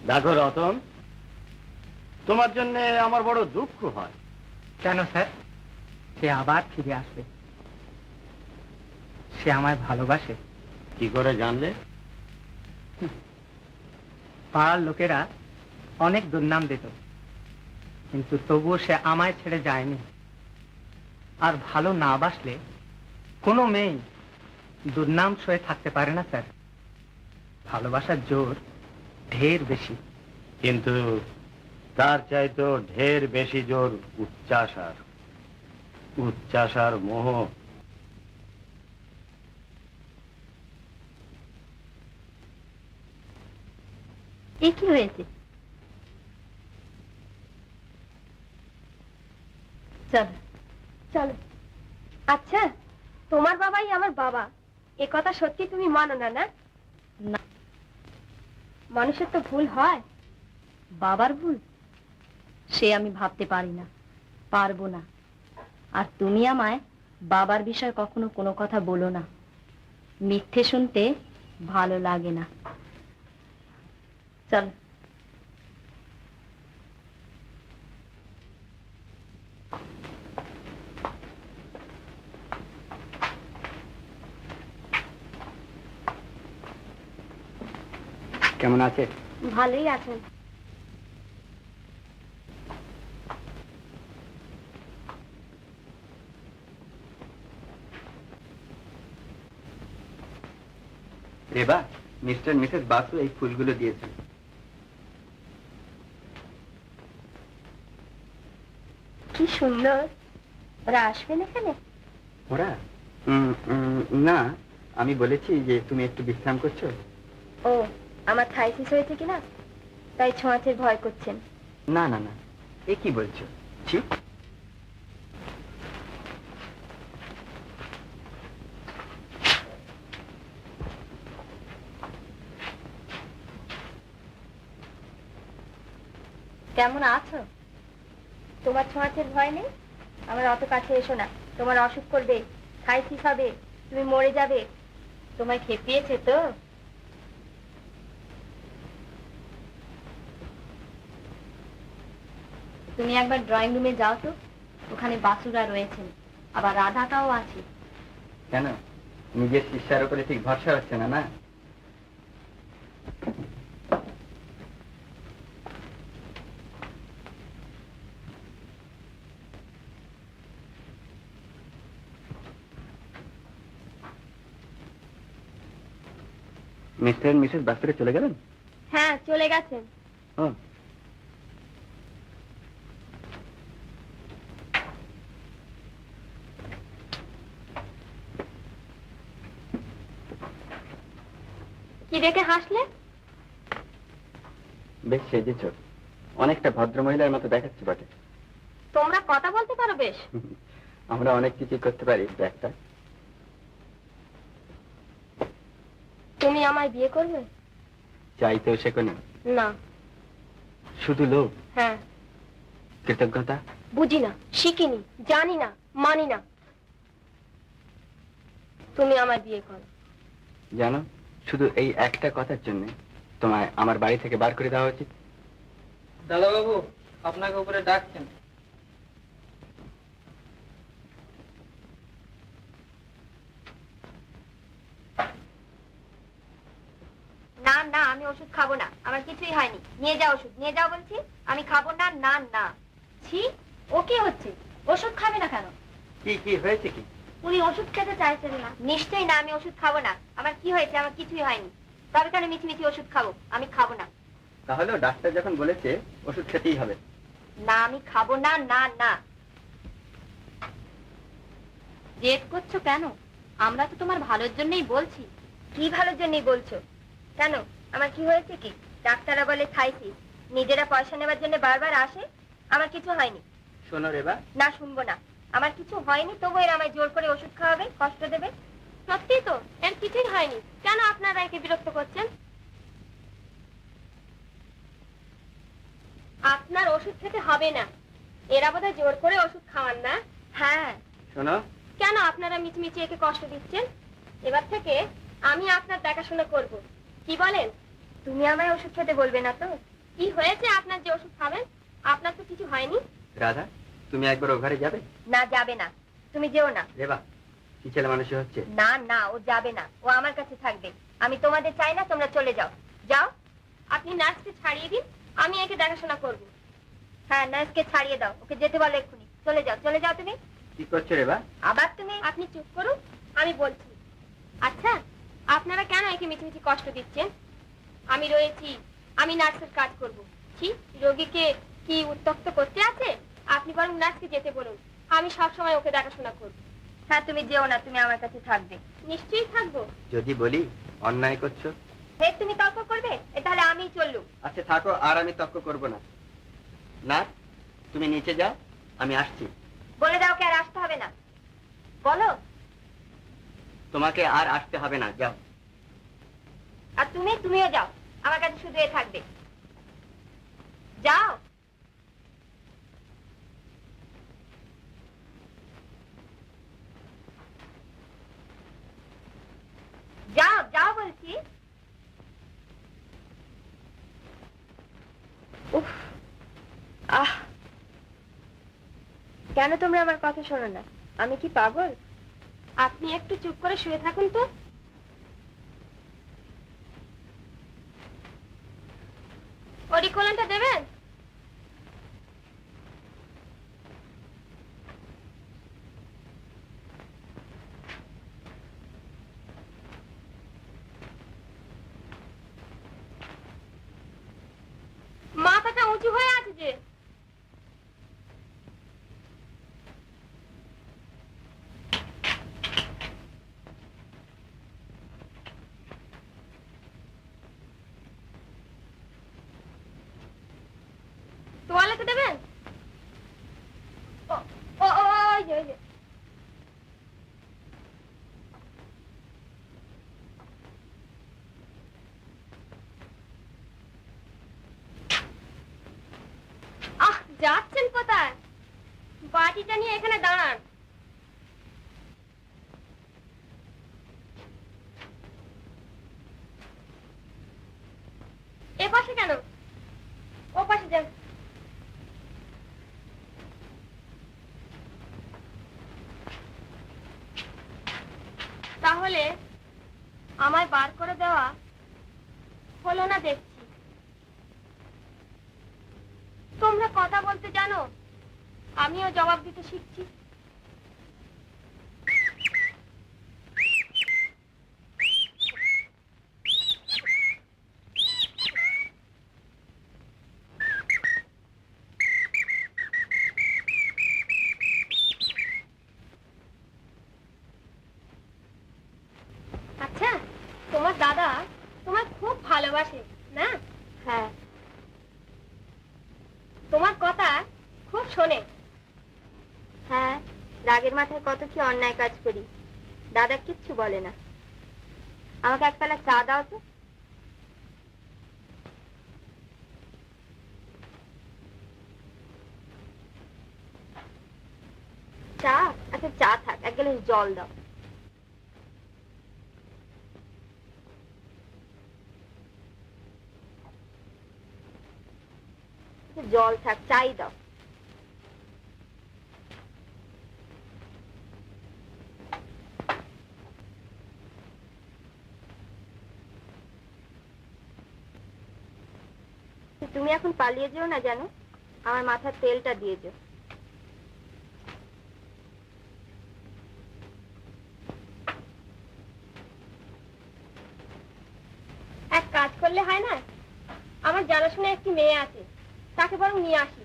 দেখো রতন, তোমার জন্য আমার বড় দুঃখ হয়। কেন স্যার? সে আবার ফিরে আসবে। সে আমায় ভালোবাসে। কি করে জানলে? পাড়ার লোকেরা অনেক দুর্নাম দিত, কিন্তু তবুও সে আমায় ছেড়ে যায়নি। আর ভালো না বাসলে কোনো মেয়ে দুর্নাম সয়ে থাকতে পারে না স্যার। ভালোবাসার জোর ঢের বেশি। কিন্তু তার চাইতো ঢের বেশি জোর উচ্চাসার, উচ্চাসার মোহ। এ কি হয়েছে? চলো চলো। আচ্ছা, তোমার বাবাই আমার বাবা, এ কথা সত্যি তুমি মানো না? না না, মানুষের তো ভুল হয়। বাবার ভুল সে আমি ভাবতে পারি না, পারবো না। আর তুমি আমায় বাবার বিষয়ে কখনো কোনো কথা বলো না, মিথ্যে শুনতে ভালো লাগে না। চল। কেমন আছে? ভালোই আছেন। রেবা, মিস্টার মিসেস বাসু এই ফুলগুলো দিয়েছেন। কি সুন্দর। ওরা আসবেন এখানে? ওরা না, আমি বলেছি যে তুমি একটু বিশ্রাম করছো। ও, আমার থাইসিস হয়েছে কিনা তাই ছোঁয়াচের ভয় করছেন? না না না, এ কি বলছো? ছি, কেমন আছো? তোমার ছোঁয়াচের ভয় নেই? আমার অত কাছে এসো না, তোমার অসুখ করবে, থাইসিস হবে, তুমি মরে যাবে। তোমায় খেপিয়েছে তো? তুমি একবার ড্রয়িং রুমে যাও তো, ওখানে বাসুরা রয়েছেন, আবার রাধাটাও আছে। কেন নিজের শিষ্যার উপরে ঠিক ভরসা হচ্ছে না? না, মিস্টার মিসেস বাসুরে চলে গেলেন? হ্যাঁ, চলে গেছেন। ও, কি দেখে হাসলে? বেশ সেজেছ, অনেকটা ভদ্র মহিলার মতো দেখাচ্ছে বটে। তোমরা কথা বলতে পারো বেশ। আমরা অনেক কিছু করতে পারি একটা। তুমি আমায় বিয়ে করবে? চাইতেও শেখনি? না। শুধু লোভ? হ্যাঁ। কৃতজ্ঞতা? বুঝি না, শিখিনি, জানি না, মানি না। তুমি আমায় বিয়ে করো। জানো, শুধু এই একটা কথার জন্য তোমায় আমার বাড়ি থেকে বার করে দেওয়া উচিত? দাদাবাবু আপনাকে উপরে ডাকছেন। না না, আমি ওষুধ খাবো না, আমার কিছুই হয়নি। নিয়ে যাও ওষুধ, নিয়ে যাও বলছি। আমি খাবো না। না না। ছি, ও কি হচ্ছে? ওষুধ খাবে না কেন? কি কি হয়েছে কি? উনি ওষুধ খেতে চাইছেন না। নিশ্চয়ই না, আমি ওষুধ খাবো না। আমার কি হয়েছে? আমার কিছুই হয়নি। তবে কেন মিছি ওষুধ খাবো? আমি খাবো না। তাহলে ডাক্তার যখন বলেছে ওষুধ খেতেই হবে। না, আমি খাবো না। না না। জেদ করছো কেন? আমরা তো তোমার ভালোর জন্যই বলছি। কি ভালোর জন্যই বলছো? কেন, আমার কি হয়েছে কি? ডাক্তাররা বলে খাইছি, নিজেরা পয়সা নেবার জন্য বারবার আসে। আমার কিছু হয়নি। শোনো রেবা। না, শুনবো না। আমার কিছু হয়নি, তবু এর আমায় জোর করে ওষুধ খাওয়াবে, কষ্ট দেবে। সত্যি তো, এর কিছুই হয়নি। কেন আপনারা একে বিরক্ত করছেন? আপনার ওষুধ খেতে হবে না। এরা বোধহয় জোর করে ওষুধ খাওয়ান না। হ্যাঁ। শোনো, কেন আপনারা মিচমিচি একে কষ্ট দিচ্ছেন? এবার থেকে আমি আপনার দেখাশোনা করব। কি বলেন? তুমি আমায় ওষুধ খেতে বলবে না তো? কি হয়েছে আপনার যে ওষুধ খাবেন? আপনার তো কিছু হয়নি। রাধা, তুমি একবার ও ঘরে যাবে? না, যাবে না। তুমি যেও না। রেবা, কি ছেলে মানুষই হচ্ছে? না না, ও যাবে না। ও আমার কাছে থাকবে। আমি তোমাদের চাই না, তোমরা চলে যাও। যাও। আপনি নার্সকে ছাড়িয়ে দিন, আমি একে দেখাশোনা করব। হ্যাঁ, নার্সকে ছাড়িয়ে দাও, ওকে যেতে বলো এক্ষুনি। চলে যাও, চলে যাও তুমি। কি করছো রেবা? আবার তুমি? আপনি চুপ করুন, আমি বলছি। আচ্ছা, আপনারা কেন একে মিছিমিছি কষ্ট দিচ্ছেন? আমি রয়েছি, আমি নার্সের কাজ করব। কি রোগীকে কি উত্তক্ত করতে আছে? আপনি বরং নার্সকে যেতে বলুন, আমি সবসময় ওকে দেখাশোনা করব। হ্যাঁ, তুমি যেও না, তুমি আমার কাছে থাকবে। নিশ্চয়ই থাকবো। যদি বলি অন্যায় করছো? হে, তুমি তর্ক করবে? তাহলে আমিই চললুম। আচ্ছা থাকো, আর আমি তর্ক করব না। না, তুমি নিচে যাও, আমি আসছি। বলে দাও, কে আর আসতে হবে না। বলো। তোমাকে আর আসতে হবে না, যাও। আর তুমিও যাও, আমার কাছে শুধু এ থাকবে। যাও। যাও যাও বলছি। উফ, আহ, কেন তোমরা আমার কথা শোনো না? আমি কি পাগল? আপনি একটু চুপ করে শুয়ে থাকুন তো। অরিকোলনটা দেবেন? মাথাটা উঁচু হয়ে আছে যে। তোয়ালেতে দেবেন? ও ও ও, ওই যে, ওই যে। আহ, যাচ্ছেন কোথায়? বাটিটা নিয়ে এখানে দাঁড়ান। এ পাশে কেন? ও পাশে যান। তাহলে আমায় বার করে দেওয়া হলো না দেখছি। তোমরা কথা বলতে জানো, আমিও জবাব দিতে শিখছি। আচ্ছা, তোমার দাদা তোমায় খুব ভালোবাসে না? হ্যাঁ। তোমার কথা খুব শোনে। হ্যাঁ, রাগের মাথায় কত কি অন্যায় কাজ করি, দাদা কিচ্ছু বলে না। আমাকে এক পেলা চা দাও তো। চা? আচ্ছা, চা থাক, এক গ্লাস জল দাও। জল থাক, চাই দাও। তুমি এখন পালিয়ে যেও না, জানো, আমার মাথার তেলটা দিয়ে যেও। এক কাজ করলে হয় না, আমার জানাশোনা একটি মেয়ে আছে, তাকে বরং নিয়ে আসি,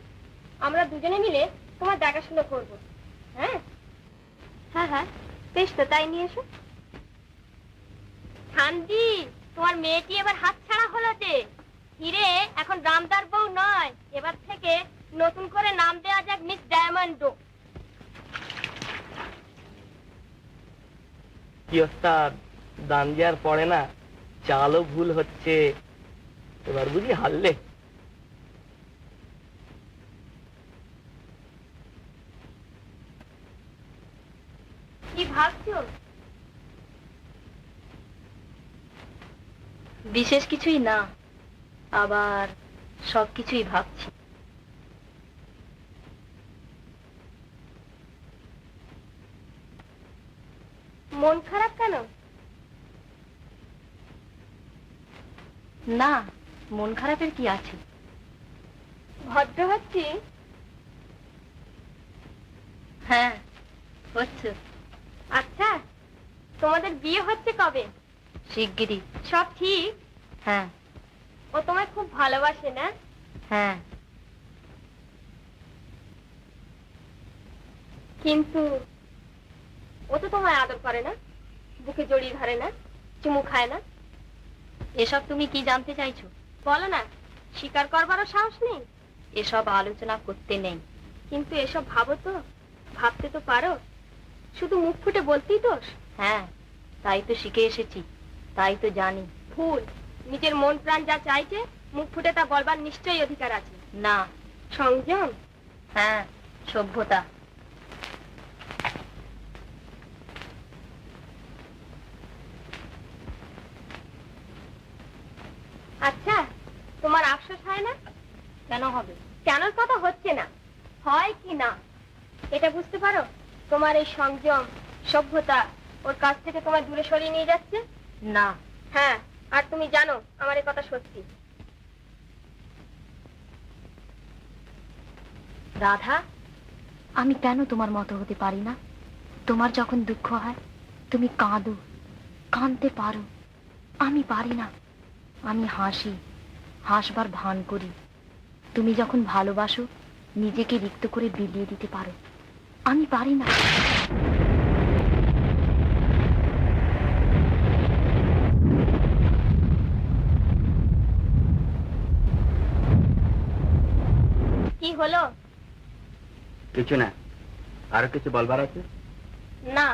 আমরা দুজনে মিলে তোমার দেখাশোনা করবো। হ্যাঁ হ্যাঁ হ্যাঁ, বেশ তো, তাই নিয়ে এসো। শান্তি, তোমার মেয়েটি এবার হাত ছাড়া হলো যে। হিরে এখন রামদার বউ নয়, এবার থেকে নতুন করে নাম দেওয়া যাক মিস ডায়মন্ড। কি ওস্তাদ, দান যে আর পড়ে না, চালও ভুল হচ্ছে, এবার বুঝি হারলে? কি ভাবছো? বিশেষ কিছুই না, আবার সবকিছুই ভাবছি। মন খারাপ কেন? না, মন খারাপের কি আছে? ভদ্র হচ্ছি? হ্যাঁ হচ্ছে। আচ্ছা, তোমাদের বিয়ে হচ্ছে কবে? শিগগিরই। সব ঠিক? হ্যাঁ। ও তোমায় খুব ভালোবাসে না? হ্যাঁ। কিন্তু ও তো তোমায় আদর করে না, বুকে জড়িয়ে ধরে না, চুমু খায় না। এসব তুমি কি জানতে চাইছো? বলো না, স্বীকার করবারও সাহস নেই? এসব আলোচনা করতে নেই। কিন্তু এসব ভাবো তো, ভাবতে তো পারো, শুধু মুখ ফুটে বলতেই দোষ। হ্যাঁ, তাই তো শিখে এসেছি, তাই তো জানি। ভুল, নিজের মন প্রাণ যা চাইছে মুখ ফুটে তা বলবার নিশ্চয়ই অধিকার আছে। না, সংযম। হ্যাঁ, সভ্যতা। আচ্ছা, তোমার আফসোস হয় না? কেন হবে? কেনর কথা হচ্ছে না, হয় কি না এটা বুঝতে পারো? তোমার এই সংযম, সভ্যতা ওর কাছ থেকে তোমার দূরে সরিয়ে নিয়ে যাচ্ছে। না। হ্যাঁ, আর তুমি জানো আমার এই কথা সত্যি। রাধা, আমি কেন তোমার মতো হতে পারি না? তোমার যখন দুঃখ হয় তুমি কাঁদো, কাঁদতে পারো, আমি পারি না। আমি হাসি, হাসবার ভান করি। তুমি যখন ভালোবাসো নিজেকে রিক্ত করে বিলিয়ে দিতে পারো, আমি পারি না। কি হলো? কিছু না, আরো কিছু বলবার আছে? না।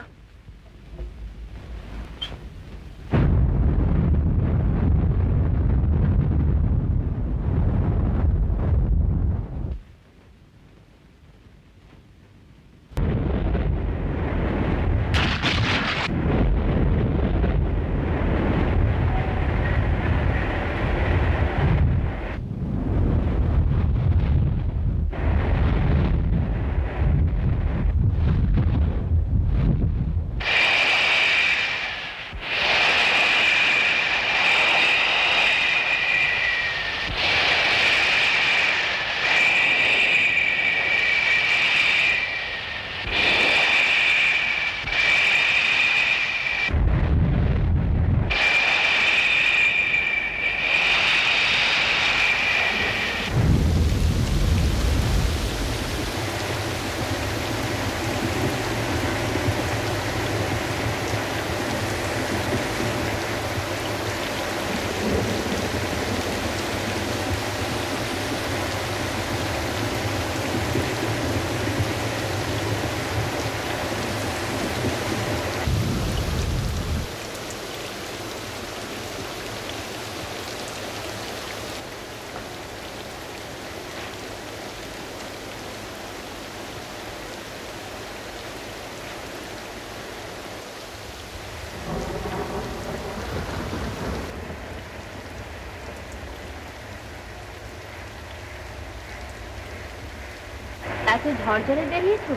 এত ঝরঝরে বেরিয়েছো?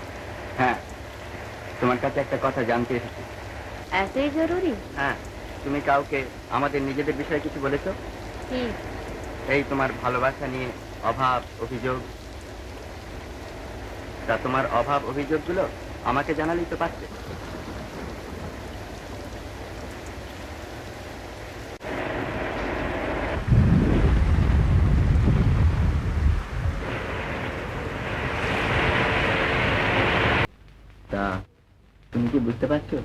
হ্যাঁ, তোমার কাছে একটা কথা জানতে এসেছি। এতই জরুরি? হ্যাঁ, তুমি কাউকে আমাদের নিজেদের বিষয়ে কিছু বলেছো? কি? এই তোমার ভালোবাসা নিয়ে অভাব অভিযোগ। তা তোমার অভাব অভিযোগগুলো আমাকে জানালেই তো পারছে। তা তুমি কি বুঝতে পারছো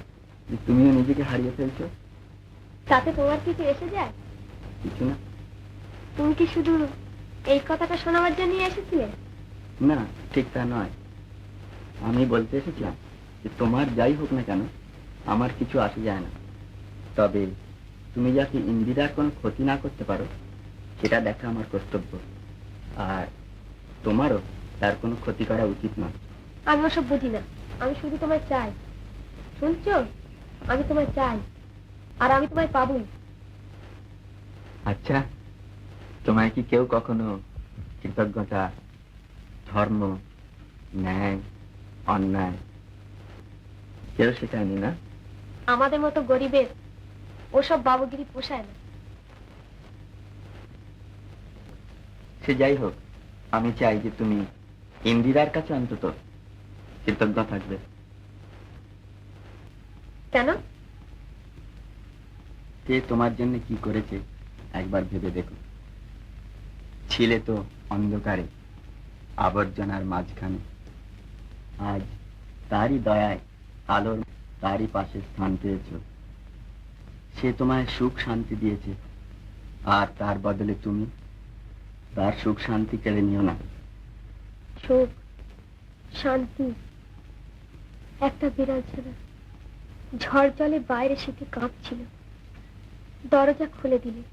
যে তুমিও নিজেকে হারিয়ে ফেলছো? তাতে তোমার কিছু এসে যায়? কিছু না। তুমি কি শুধু এই কথাটা শোনাবার জন্য এসেছিলে? না, ঠিক তা নয়। আমি বলতে এসেছিলাম যে তোমার যাই হোক না কেন আমার কিছু আসে যায় না, তবে তুমি যাতে ইন্দিরার কোনো ক্ষতি না করতে পারো সেটা দেখা আমার কর্তব্য, আর তোমারও তার কোনো ক্ষতি করা উচিত নয়। আমি ওসব বুঝি না, আমি শুধু তোমায় চাই। শুনছো? আমি তোমায় চাই, আর আমি তোমায় পাবই। আচ্ছা, তোমায় কি কেউ কখনো কৃতজ্ঞতা, ধর্ম, ন্যায়, অন্যায় কেউ শেখায়নি না? আমাদের মতো গরিবের ওসব বাবুগিরি পোষায় না। সে যাই হোক, আমি চাই যে তুমি ইন্দিরার কাছে অন্তত কৃতজ্ঞ থাকবে। কেন? সে তোমার জন্য কি করেছে একবার ভেবে দেখো। ছিলে তো অন্ধকারে, আবর্জনার মাঝখানে, আজ তারই দয়ায় আলোর তারই পাশে স্থান পেয়েছ। সে তোমায় সুখ শান্তি দিয়েছে, আর তার বদলে তুমি তার সুখ শান্তি কেড়ে নিও না। সুখ শান্তি একটা বিড়াল ছিল, ঝড় জলে বাইরে শীতে কাঁপছিল। দরজা খুলে দিলে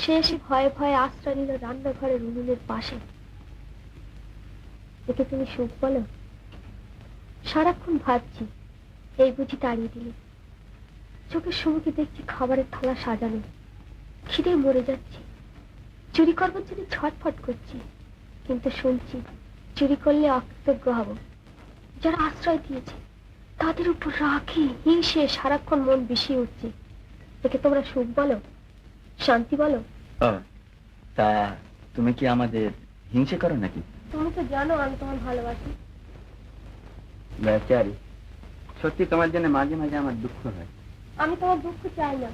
সে এসে ভয়ে ভয়ে আশ্রয় নিল রান্নাঘরের উনুনের পাশে। একে তুমি সুখ বলো? সারাক্ষণ ভাবছি এই বুঝি তাড়িয়ে দিলে। চোখের সম্মুখে দেখছি খাবারের থালা সাজানো, খিদে মরে যাচ্ছি, চুরি করবার জন্য ছটফট করছি, কিন্তু শুনছি চুরি করলে অকৃতজ্ঞ হব। যারা আশ্রয় দিয়েছে তাদের উপর রাখি হিংসে সারাক্ষণ মন বিষিয়ে উঠছে। একে তোমরা সুখ বলো? শান্তি বলো? তা তুমি কি আমাদের হিংসে করো নাকি? তুমি তো জানো আমি তোমার ভালোবাসি। বেচারি, সত্যি তোমার জন্য মাঝে মাঝে আমার দুঃখ হয়। আমি তোমার দুঃখ চাই না,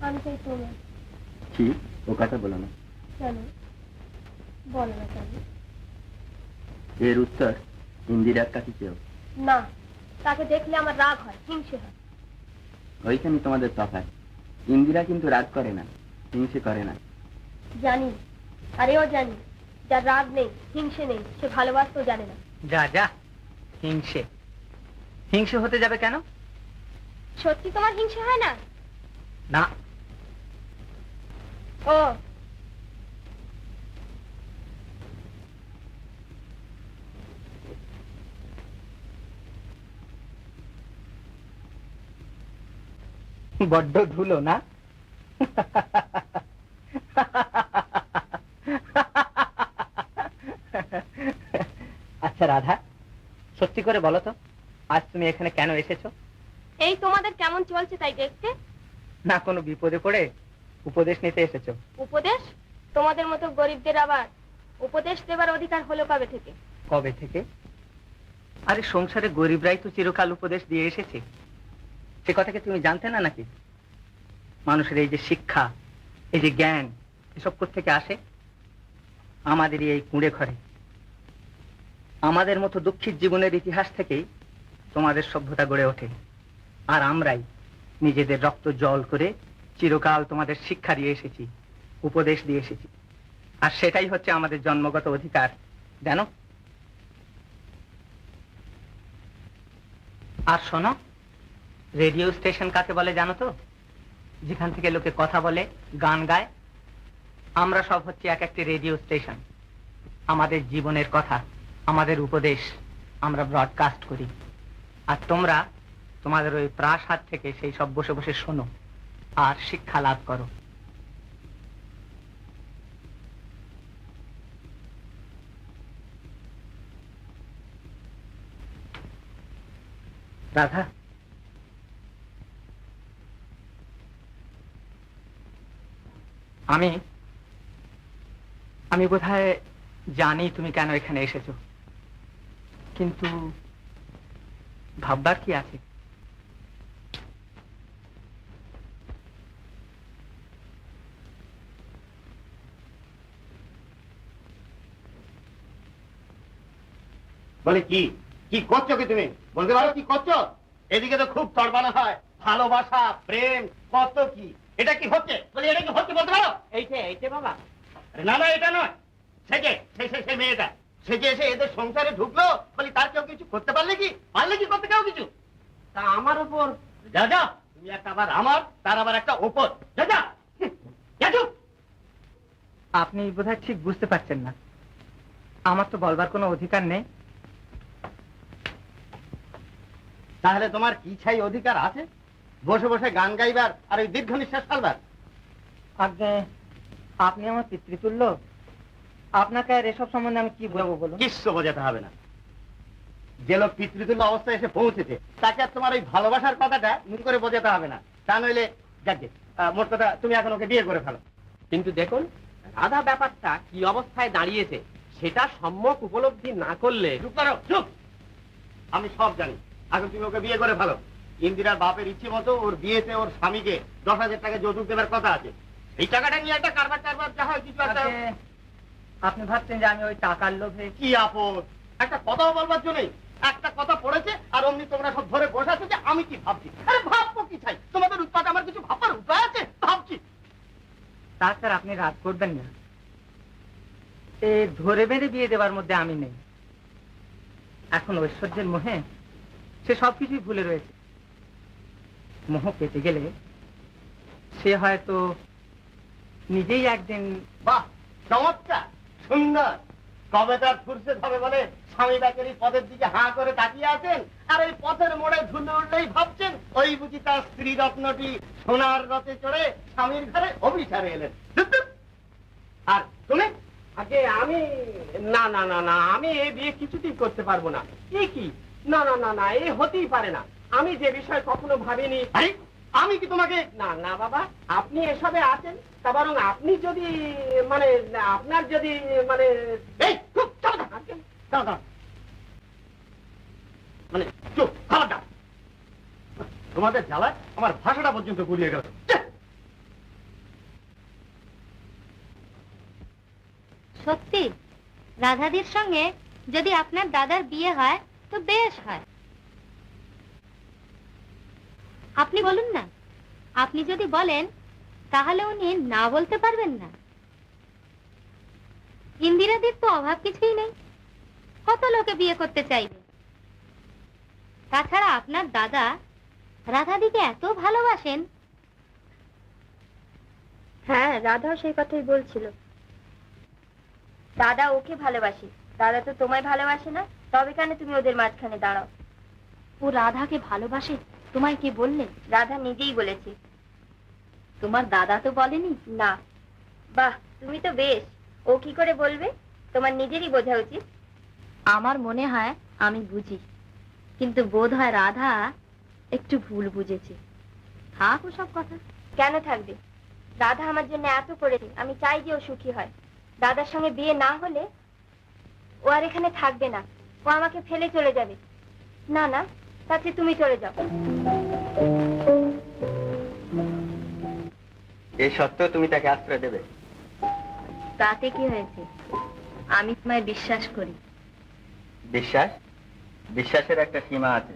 আমি চাই তোমার। ঠিক, ও কথা বলো না। কেন বলো না? কেন? এর উত্তর ইন্দিরার কাছে চেও। না, তাকে দেখলে আমার রাগ হয়, হিংসে হয়। ওইখানে তোমাদের তফাৎ। ইন্দিরা কিন্তু রাগ করে না, হিংসে করে না। জানি, আর এও জানি যার রাগ নেই হিংসে নেই সে ভালোবাসতেও জানে না। যা যা, হিংসে হিংসে হতে যাবে কেন? সত্যি তোমার হিংসে হয় না? না। ও বড্ড ধুলো না? আচ্ছা রাধা, সত্যি করে বলো তো, আজ তুমি এখানে কেন এসেছো? এই তোমাদের কেমন চলছে তাই দেখতে। না কোনো বিপদে পড়ে উপদেশ নিতে এসেছো? উপদেশ? তোমাদের মতো গরিবদের আবার উপদেশ দেবার অধিকার হলো কবে থেকে? কবে থেকে? আরে সংসারে গরিবরাই তো চিরকাল উপদেশ দিয়ে এসেছে, সে কথাকে তুমি জানতে না নাকি? মানুষের এই যে শিক্ষা, এই যে জ্ঞান, এসব কোত্থেকে আসে? আমাদেরই এই কুঁড়ে ঘরে। আমাদের মতো দুঃখীর জীবনের ইতিহাস থেকেই তোমাদের সভ্যতা গড়ে ওঠে, আর আমরাই নিজেদের রক্ত জল করে চিরকাল তোমাদের শিক্ষা দিয়ে এসেছি, উপদেশ দিয়ে এসেছি, আর সেটাই হচ্ছে আমাদের জন্মগত অধিকার, জানো? আর শোনো, রেডিও স্টেশন কাকে বলে জানো তো? যেখান থেকে লোকে কথা বলে, গান গায়। আমরা সব হচ্ছে এক একটি রেডিও স্টেশন। আমাদের জীবনের কথা, আমাদের উপদেশ আমরা ব্রডকাস্ট করি, আর তোমরা তোমাদের ওই প্রাসাদ থেকে সেই সব বসে বসে শোনো আর শিক্ষা লাভ করো। রাধা, আমি বোধহয় জানি তুমি কেন এখানে এসেছো, কিন্তু ভাববার কি আছে? বলে কি কি করছো কি তুমি বলতে পারো কি করছো? এদিকে তো খুব তড়বানো হয়, ভালোবাসা প্রেম কত কি, এটা কি হচ্ছে? বলি এটা কি হচ্ছে বলতে পারো? এইটা বাবা। আরে না না, এটা নয়, সে মেয়েটা সে যে এসে এদের সংসারে ঢুকলো, বলি তার কেউ কিছু করতে পারলে কি করতে কেউ কিছু? তা আমার উপর যা যা, তুমি একটা আবার আমার, তার আবার একটা ওপর, যা যা যা চুপ। আপনি বোধহয় ঠিক বুঝতে পারছেন না, আমার তো বলবার কোনো অধিকার নেই। তাহলে তোমার কি ছাই অধিকার আছে বসে বসে গান গাইবার আর ওই দীর্ঘ নিঃশ্বাস ফেলবার? আগে আপনি আমার পিতৃতুল্য, আপনাকে আর এসব সম্বন্ধে আমি কি বলবো বলুন? কিচ্ছু বোঝাতে হবে না। যে লোক পিতৃতুল্য অবস্থায় এসে পৌঁছেছে তাকে আর তোমার ওই ভালোবাসার কথাটা মুখ করে বোঝাতে হবে না। তা নইলে যাকে মোট কথা তুমি এখন ওকে বিয়ে করে ফেলো। কিন্তু দেখুন রাধা ব্যাপারটা কি অবস্থায় দাঁড়িয়েছে সেটা সম্যক উপলব্ধি না করলে। চুপ করো, চুপ। আমি সব জানি, এখন তুমি ওকে বিয়ে করে ফেলো। ইন্দিরার বাপের ইচ্ছে মতো ওর বিয়েতে ওর স্বামীকে 10,000 টাকা যৌতুক দেবার কথা আছে। এই টাকাটা নিয়ে একটা কারবার টারবার যা হয় কিছু একটা। আগে আপনি ভাবছেন যে আমি ওই টাকার লোভে? কি আপদ, একটা কথাও বলবার জন্য একটা কথা পড়েছে আর অমনি তোমরা সব ধরে বসে আছো যে আমি কি ভাবছি। আরে ভাববো কি চাই, তোমাদের উৎপাদ আমার কিছু ভাববার উপায় আছে? ভাবছি। তাছাড়া আপনি রাগ করবেন না, এ ধরে বেঁধে বিয়ে দেওয়ার মধ্যে আমি নেই। এখন ঐশ্বর্যের মোহে সে সবকিছুই ভুলে রয়েছে। মোহ পেতে গেলে সে হয়তো নিজেই একদিন। বাহ, চমৎকার, সুন্দর। কবে তার ফুরসত হবে বলে স্বামী ব্যাকের এই পথের দিকে হাঁ করে তাকিয়ে আছেন, আর ওই পথের মোড়ে ধুলে উঠলেই ভাবছেন ওই বুঝি তার স্ত্রী রত্নটি সোনার রথে চড়ে স্বামীর ঘরে অভিসারে এলেন। আর তুমি? আগে আমি না না না না, আমি এই বিয়ে কিছুতেই করতে পারবো না। এ কি, না না না না, এ হতেই পারে না। আমি যে বিষয় কখনো ভাবিনি। আরে আমি কি তোমাকে? না না বাবা, আপনি এসবে আছেন, তা বরং আপনি যদি মানে আপনার যদি মানে এই চুপ, চলো না, দাও দাও, মানে চুপ, খাবার দাও। তোমাদের জ্বালায় আমার ভাষাটা পর্যন্ত গুলিয়ে গেল। সত্যি রাধাদির সঙ্গে যদি আপনার দাদার বিয়ে হয় তো বেশ হয়। আপনি বলুন না, আপনি যদি বলেন তাহলে উনি না বলতে পারবেন না। ইন্দিরাদির তো অভাব কিছুই নেই, কত লোকে বিয়ে করতে চাইবে। তাছাড়া আপনার দাদা রাধাদিকে এত ভালোবাসেন। হ্যাঁ, রাধাও সেই কথাই বলছিল। দাদা ওকে ভালোবাসে, দাদা তো তোমায় ভালোবাসে না, তবে কেন তুমি ওদের মাঝখানে দাঁড়াও? ও রাধাকে ভালোবাসে, তোমায় কে বললে? রাধা নিজেই বলেছে। তোমার দাদা তো বলেনি? না। বাহ, তুমি তো বেশ। ও কি করে বলবে? তোমার নিজেরই বোঝা উচিত। আমার মনে হয় আমি বুঝি, কিন্তু বোধ হয় রাধা একটু ভুল বুঝেছে। থাক ওসব কথা। কেন থাকবে? রাধা আমার জন্য এত করেছে, আমি চাই যে ও সুখী হয়। দাদার সঙ্গে বিয়ে না হলে ও আর এখানে থাকবে না, ও আমাকে ফেলে চলে যাবে। না না, তাতে তুমি চলে যাও। এই সত্ত্বেও তুমি তাকে আশ্রয় দেবে? তাতে কি হয়েছে? আমি তোমায় বিশ্বাস করি। বিশ্বাস? বিশ্বাসের একটা সীমা আছে।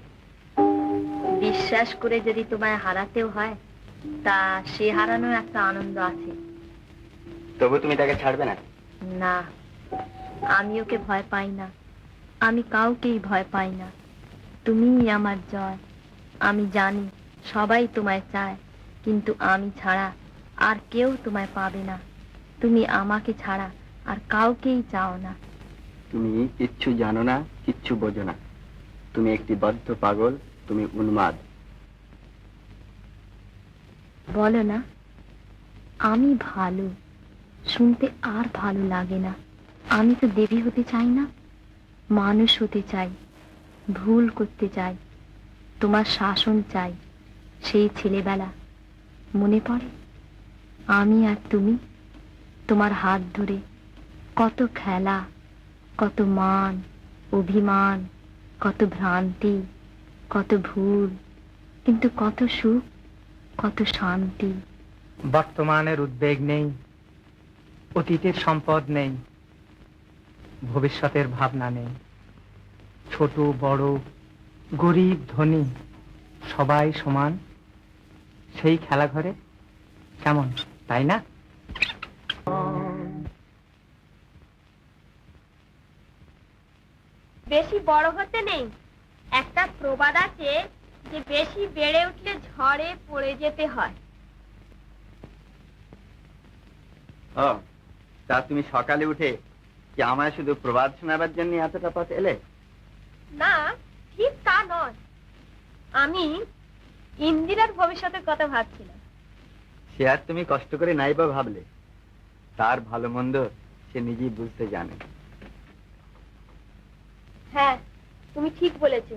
বিশ্বাস করে যদি তোমায় হারাতেও হয়, তা সে হারানোর একটা আনন্দ আছে। তবু তুমি তাকে ছাড়বে না? না, আমি ওকে ভয় পাই না, আমি কাউকেই ভয় পাই না। তুমিই আমার জয়। আমি জানি সবাই তোমায় চায়, কিন্তু আমি ছাড়া আর কেউ তোমায় পাবে না। তুমি আমাকে ছাড়া আর কাউকেই চাও না। তুমি কিচ্ছু জানো না, কিচ্ছু বোঝো না। তুমি একটি বদ্ধ পাগল, তুমি উন্মাদ। বলো না আমি ভালো, শুনতে আর ভালো লাগে না। আমি তো দেবী হতে চাই না, মানুষ হতে চাই, ভুল করতে চাই, তোমার শাসন চাই, সেই ছেলেবেলা মনে পড়ে? আমি আর তুমি তোমার হাত ধরে কত খেলা, কত মান অভিমান, কত ভ্রান্তি, কত ভুল, কিন্তু কত সুখ, কত শান্তি। বর্তমানের উদ্বেগ নেই, অতীতের সম্পদ নেই, ভবিষ্যতের ভাবনা নেই। ছোট বড়, গরিব ধনী, সবাই সমান সেই খেলাঘরে, কেমন তাই না? বেশি বড় হতে নেই। একটা প্রবাদ আছে যে বেশি বেড়ে উঠলে ঝড়ে পড়ে যেতে হয়। ও, তা তুমি সকালে উঠে কি আমায় শুধু প্রবাদ শোনাবার জন্য এতটা পথ এলে? না, ঠিক তা নয়। আমি ইন্দিরার ভবিষ্যতের কথা ভাবছিলাম। সে আর তুমি কষ্ট করে নাই বা ভাবলে, তার ভালো মন্দ সে নিজেই বুঝতে জানে। হ্যাঁ, তুমি ঠিক বলেছো।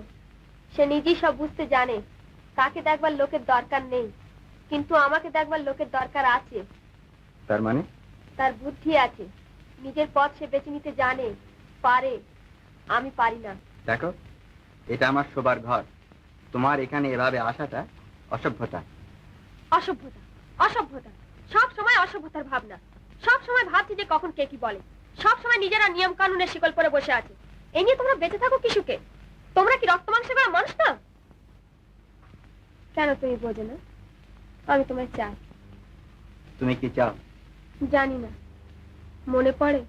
সে নিজেই সব বুঝতে জানে। তাকে দেখবার লোকের দরকার নেই, কিন্তু আমাকে দেখবার লোকের দরকার আছে। তার মানে? তার বুদ্ধি আছে, নিজের পথ সে বেছে নিতে জানে, পারে। আমি পারি না। দেখো, এটা আমার শোবার ঘর। তোমার এখানে এভাবে আসাটা অসভ্যতা। অসভ্যতা, অসভ্যতা, সব সময় অসভ্যতার ভাবনা। সব সময় ভাবছি যে কখন কে কি বলে। সব সময় নিজেরা নিয়ম কানুনের শিকল পরে বসে আছে। এই নিয়ে তোমরা বেঁচে থাকো কি সুখে? তোমরা কি রক্ত মাংস করা মানুষ না? কেন তুমি বোঝো না? আমি তোমায় চাই। তুমি কি চাও? জানি না। মনে পড়ে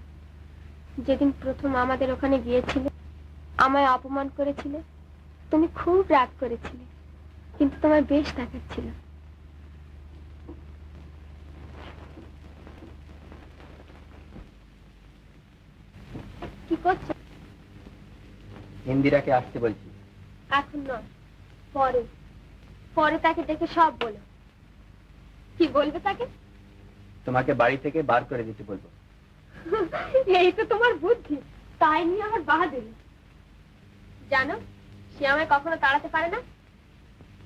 যেদিন প্রথম আমাদের ওখানে গিয়েছিলে, আমায় অপমান করেছিলে, তুমি খুব রাগ করেছিলে, কিন্তু তোমার বেশ দেখাচ্ছিল। কি করছো? ইন্দিরাকে আসতে বলছি। এখন নয়, পরে। পরে তাকে দেখে সব বলো। কি বলবে তাকে? তোমাকে বাড়ি থেকে বার করে দিতে বলবো। এই তো তোমার বুদ্ধি। তাই নিয়ে আমার বাহাদুরি। জানো, সে আমায় কখনো তাড়াতে পারে না।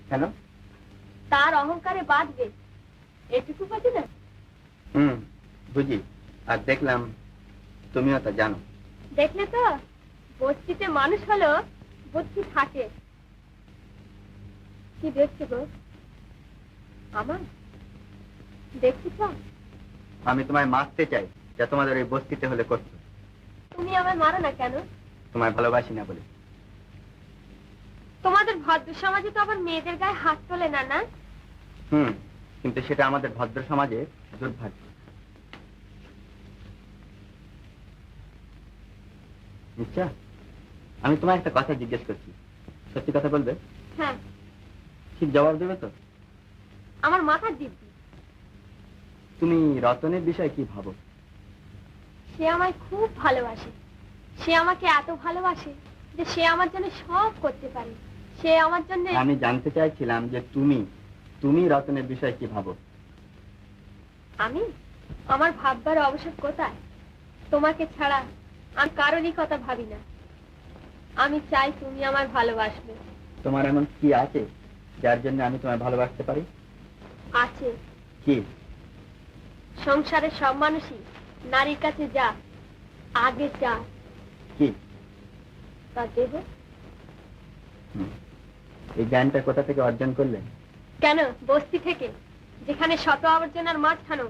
কেন? তার অহংকারে বাঁধবে, এটুকু বুঝি না? বুঝি। আর দেখলাম তুমিও তা জানো। দেখলে তো, বস্তিতে মানুষ হলো বুদ্ধি থাকে। কি দেখছো গো? আমার দেখছিস? আমি তোমায় মারতে চাই, যা তোমাদের ওই বস্তিতে হলে করতো। তুমি আমায় মারো না কেন? তোমায় ভালোবাসি না বলে। তোমাদের ভদ্র সমাজে তো আবার মেয়েদের গায়ে হাত তোলে না, না? কিন্তু সেটা আমাদের ভদ্র সমাজের দুর্ভাগ্য। আচ্ছা, আমি তোমায় একটা কথা জিজ্ঞেস করছি, সত্যি কথা বলবে? হ্যাঁ। ঠিক জবাব দেবে তো? আমার মাথার দিব্যি। তুমি রতনের বিষয়ে কি ভাবো? সে আমায় খুব ভালোবাসে। সে আমাকে এত ভালোবাসে যে সে আমার জন্য সব করতে পারে। সে আমার জন্য। আমি জানতে চাইছিলাম যে তুমি রতনের বিষয়ে কি ভাবো? আমি? আমার ভাববার অবসর কোথায়? তোমাকে ছাড়া আমি কারোরই কথা ভাবি না। আমি চাই তুমি আমার ভালোবাসবে। তোমার এমন কি আছে যার জন্য আমি তোমায় ভালোবাসতে পারি? আছে। কি? সংসারের সব মানুষই নারীর কাছে যা আগে যা। কি? তা দেহ। এই জ্ঞানটা কোথা থেকে অর্জন করলেন? কেন? বস্তি থেকে, যেখানে শত আবর্জনার মাঝখানেও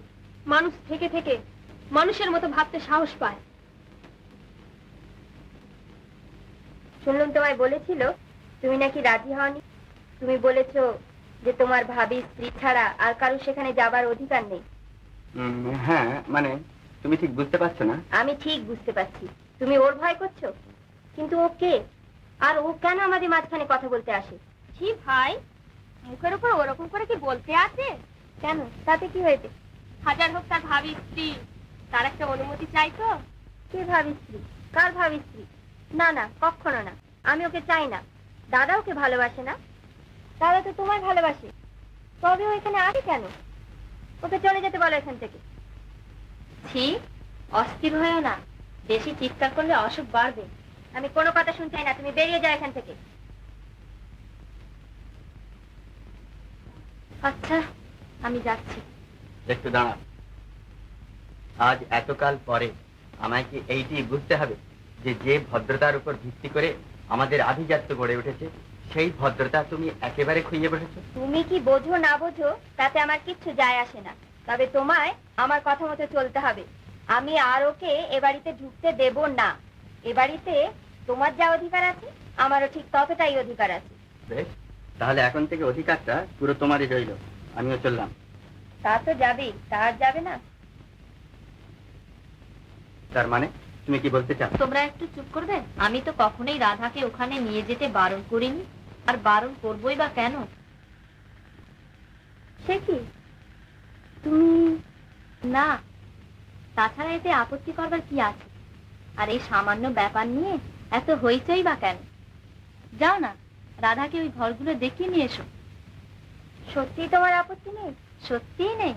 মানুষ থেকে থেকে মানুষের মতো ভাবতে সাহস পায়। শুনলাম তোমায় বলেছিল তুমি নাকি রাজি হওনি। তুমি বলেছো যে তোমার ভাবি স্ত্রী ছাড়া আর কারো সেখানে যাবার অধিকার নেই। হ্যাঁ, মানে তুমি ঠিক বুঝতে পারছো না। আমি ঠিক বুঝতে পারছি। তুমি ওর ভয় করছো, কিন্তু ও কে? আর ও কেন আমাদের মাঝখানে কথা বলতে আসে? ছি ভাই, মুখের উপর ওরকম করে কি বলতে আছে? কেন, তাতে কি হয়েছে? হাজার হোক তার ভাবি স্ত্রী, তার একটা অনুমতি চাই তো। কে ভাবি স্ত্রী? কার ভাবি স্ত্রী? না না, কখনো না। আমি ওকে চাই না। দাদা ওকে ভালোবাসে না। দাদা তো তোমায় ভালোবাসে, তবে ও এখানে আসে কেন? ওকে চলে যেতে বলো এখান থেকে। ছি, অস্থির হয়েও না। বেশি চিৎকার করলে অসুখ বাড়বে। আমি কোনো কথা শুনতে চাই না, তুমি বেরিয়ে যাও এখান থেকে। আচ্ছা, আমি যাচ্ছি। একটু দাঁড়া। আজ এতকাল পরে আমায় কি এইটি বুঝতে হবে যে যে ভদ্রতার উপর ভিত্তি করে আমাদের আভিজাত্য গড়ে উঠেছে সেই ভদ্রতা তুমি একেবারে খুইয়ে বসেছো? তুমি কি বোঝো না বোঝো তাতে আমার কিচ্ছু যায় আসে না, তবে তোমায় আমার কথা মতো চলতে হবে। আমি আর ওকে এ বাড়িতে ঢুকতে দেব না। এ বাড়িতে তোমার যা অধিকার আছে আমারও ঠিক ততটাই অধিকার আছে। বেশ, তাহলে এখন থেকে অধিকারটা পুরো তোমারই রইল। আমিও চললাম। তা তো যাবেই, তা আর যাবে না? তার মানে তুমি কি বলতে চাও? তোমরা একটু চুপ করবে? আমি তো কখনোই রাধাকে ওখানে নিয়ে যেতে বারণ করিনি, আর বারণ করবোই বা কেন? সে কি তুমি? না, তাছাড়া এতে আপত্তি করবার কি আছে? আর এই সামান্য ব্যাপার নিয়ে এত হইচই বা কেন? যাও না, রাধাকে ওই ঘরগুলো দেখিয়ে নিয়ে এসো। সত্যি তোমার আপত্তি নেই? সত্যিই নেই?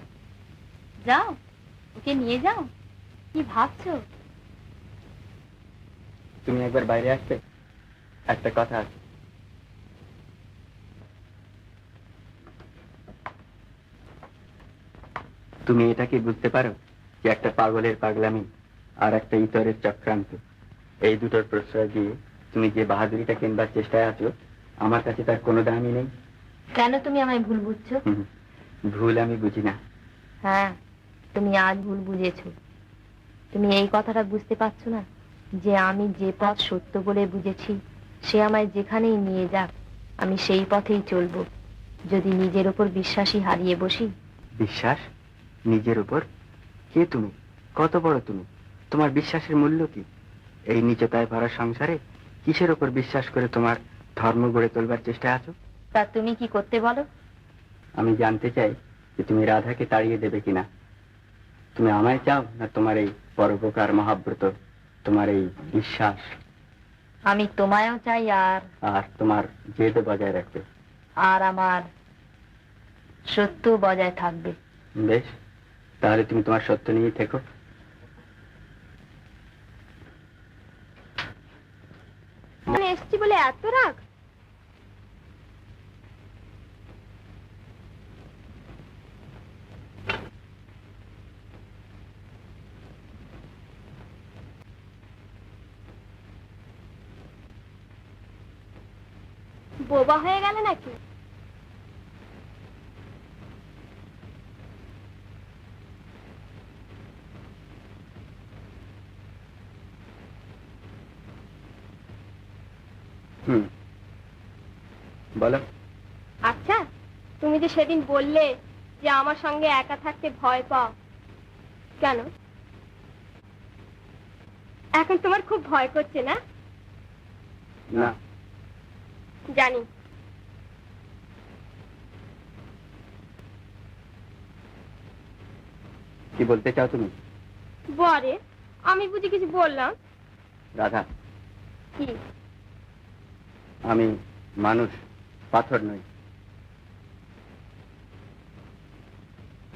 যাও, ওকে নিয়ে যাও। কি ভাবছো? তুমি একবার বাইরে আসবে, একটা কথা আছে। তুমি এটা কি বুঝতে পারো যে একটা পাগলের পাগলামি আর একটা ইতরের চক্রান্ত, এই দুটোর প্রশ্রয় দিয়ে তুমি যে বাহাদুরিটা কিনবার চেষ্টায় আছো, আমার কাছে তার কোনো দামই নেই। কেন তুমি আমায় ভুল বুঝছো? ভুল আমি বুঝি না। হ্যাঁ, তুমি আজ ভুল বুঝেছো। তুমি এই কথাটা বুঝতে পারছো না যে আমি যে পথ সত্য বলে বুঝেছি, সে আমায় যেখানেই নিয়ে যাক আমি সেই পথেই চলবো। যদি নিজের উপর বিশ্বাসই হারিয়ে বসি। বিশ্বাস? নিজের উপর? কে তুমি? কত বড় তুমি? তোমার বিশ্বাসের মূল্য কি? এই নিচতায় ভরা সংসারে কিসের উপর বিশ্বাস করে তোমার ধর্ম গড়ে তোলবার চেষ্টায় আছো? তা তুমি কি করতে বলো? আমি জানতে চাই যে তুমি রাধাকে তাড়িয়ে দেবে কিনা। তুমি আমায় চাও না তোমার এই পরোপকার মহাব্রত, তোমার এই বিশ্বাস? আমি তোমায়ও চাই, আর তোমার জেদ বজায় রাখবে। আর আমার সত্য বজায় থাকবে। বেশ, তাহলে তুমি তোমার সত্য নিয়েই থেকো। এসছি বলে এত রাগ? বোবা হয়ে গেল নাকি? বলো। আচ্ছা, তুমি যে সেদিন বললে যে আমার সঙ্গে একা থাকতে ভয় পাও, কেন? এখন তোমার খুব ভয় করছে না? না। জানি। কি বলতে চাও তুমি? বরে, আমি বুঝি কিছু বললাম? রাধা, কি? আমি মানুষ, পাথর নই।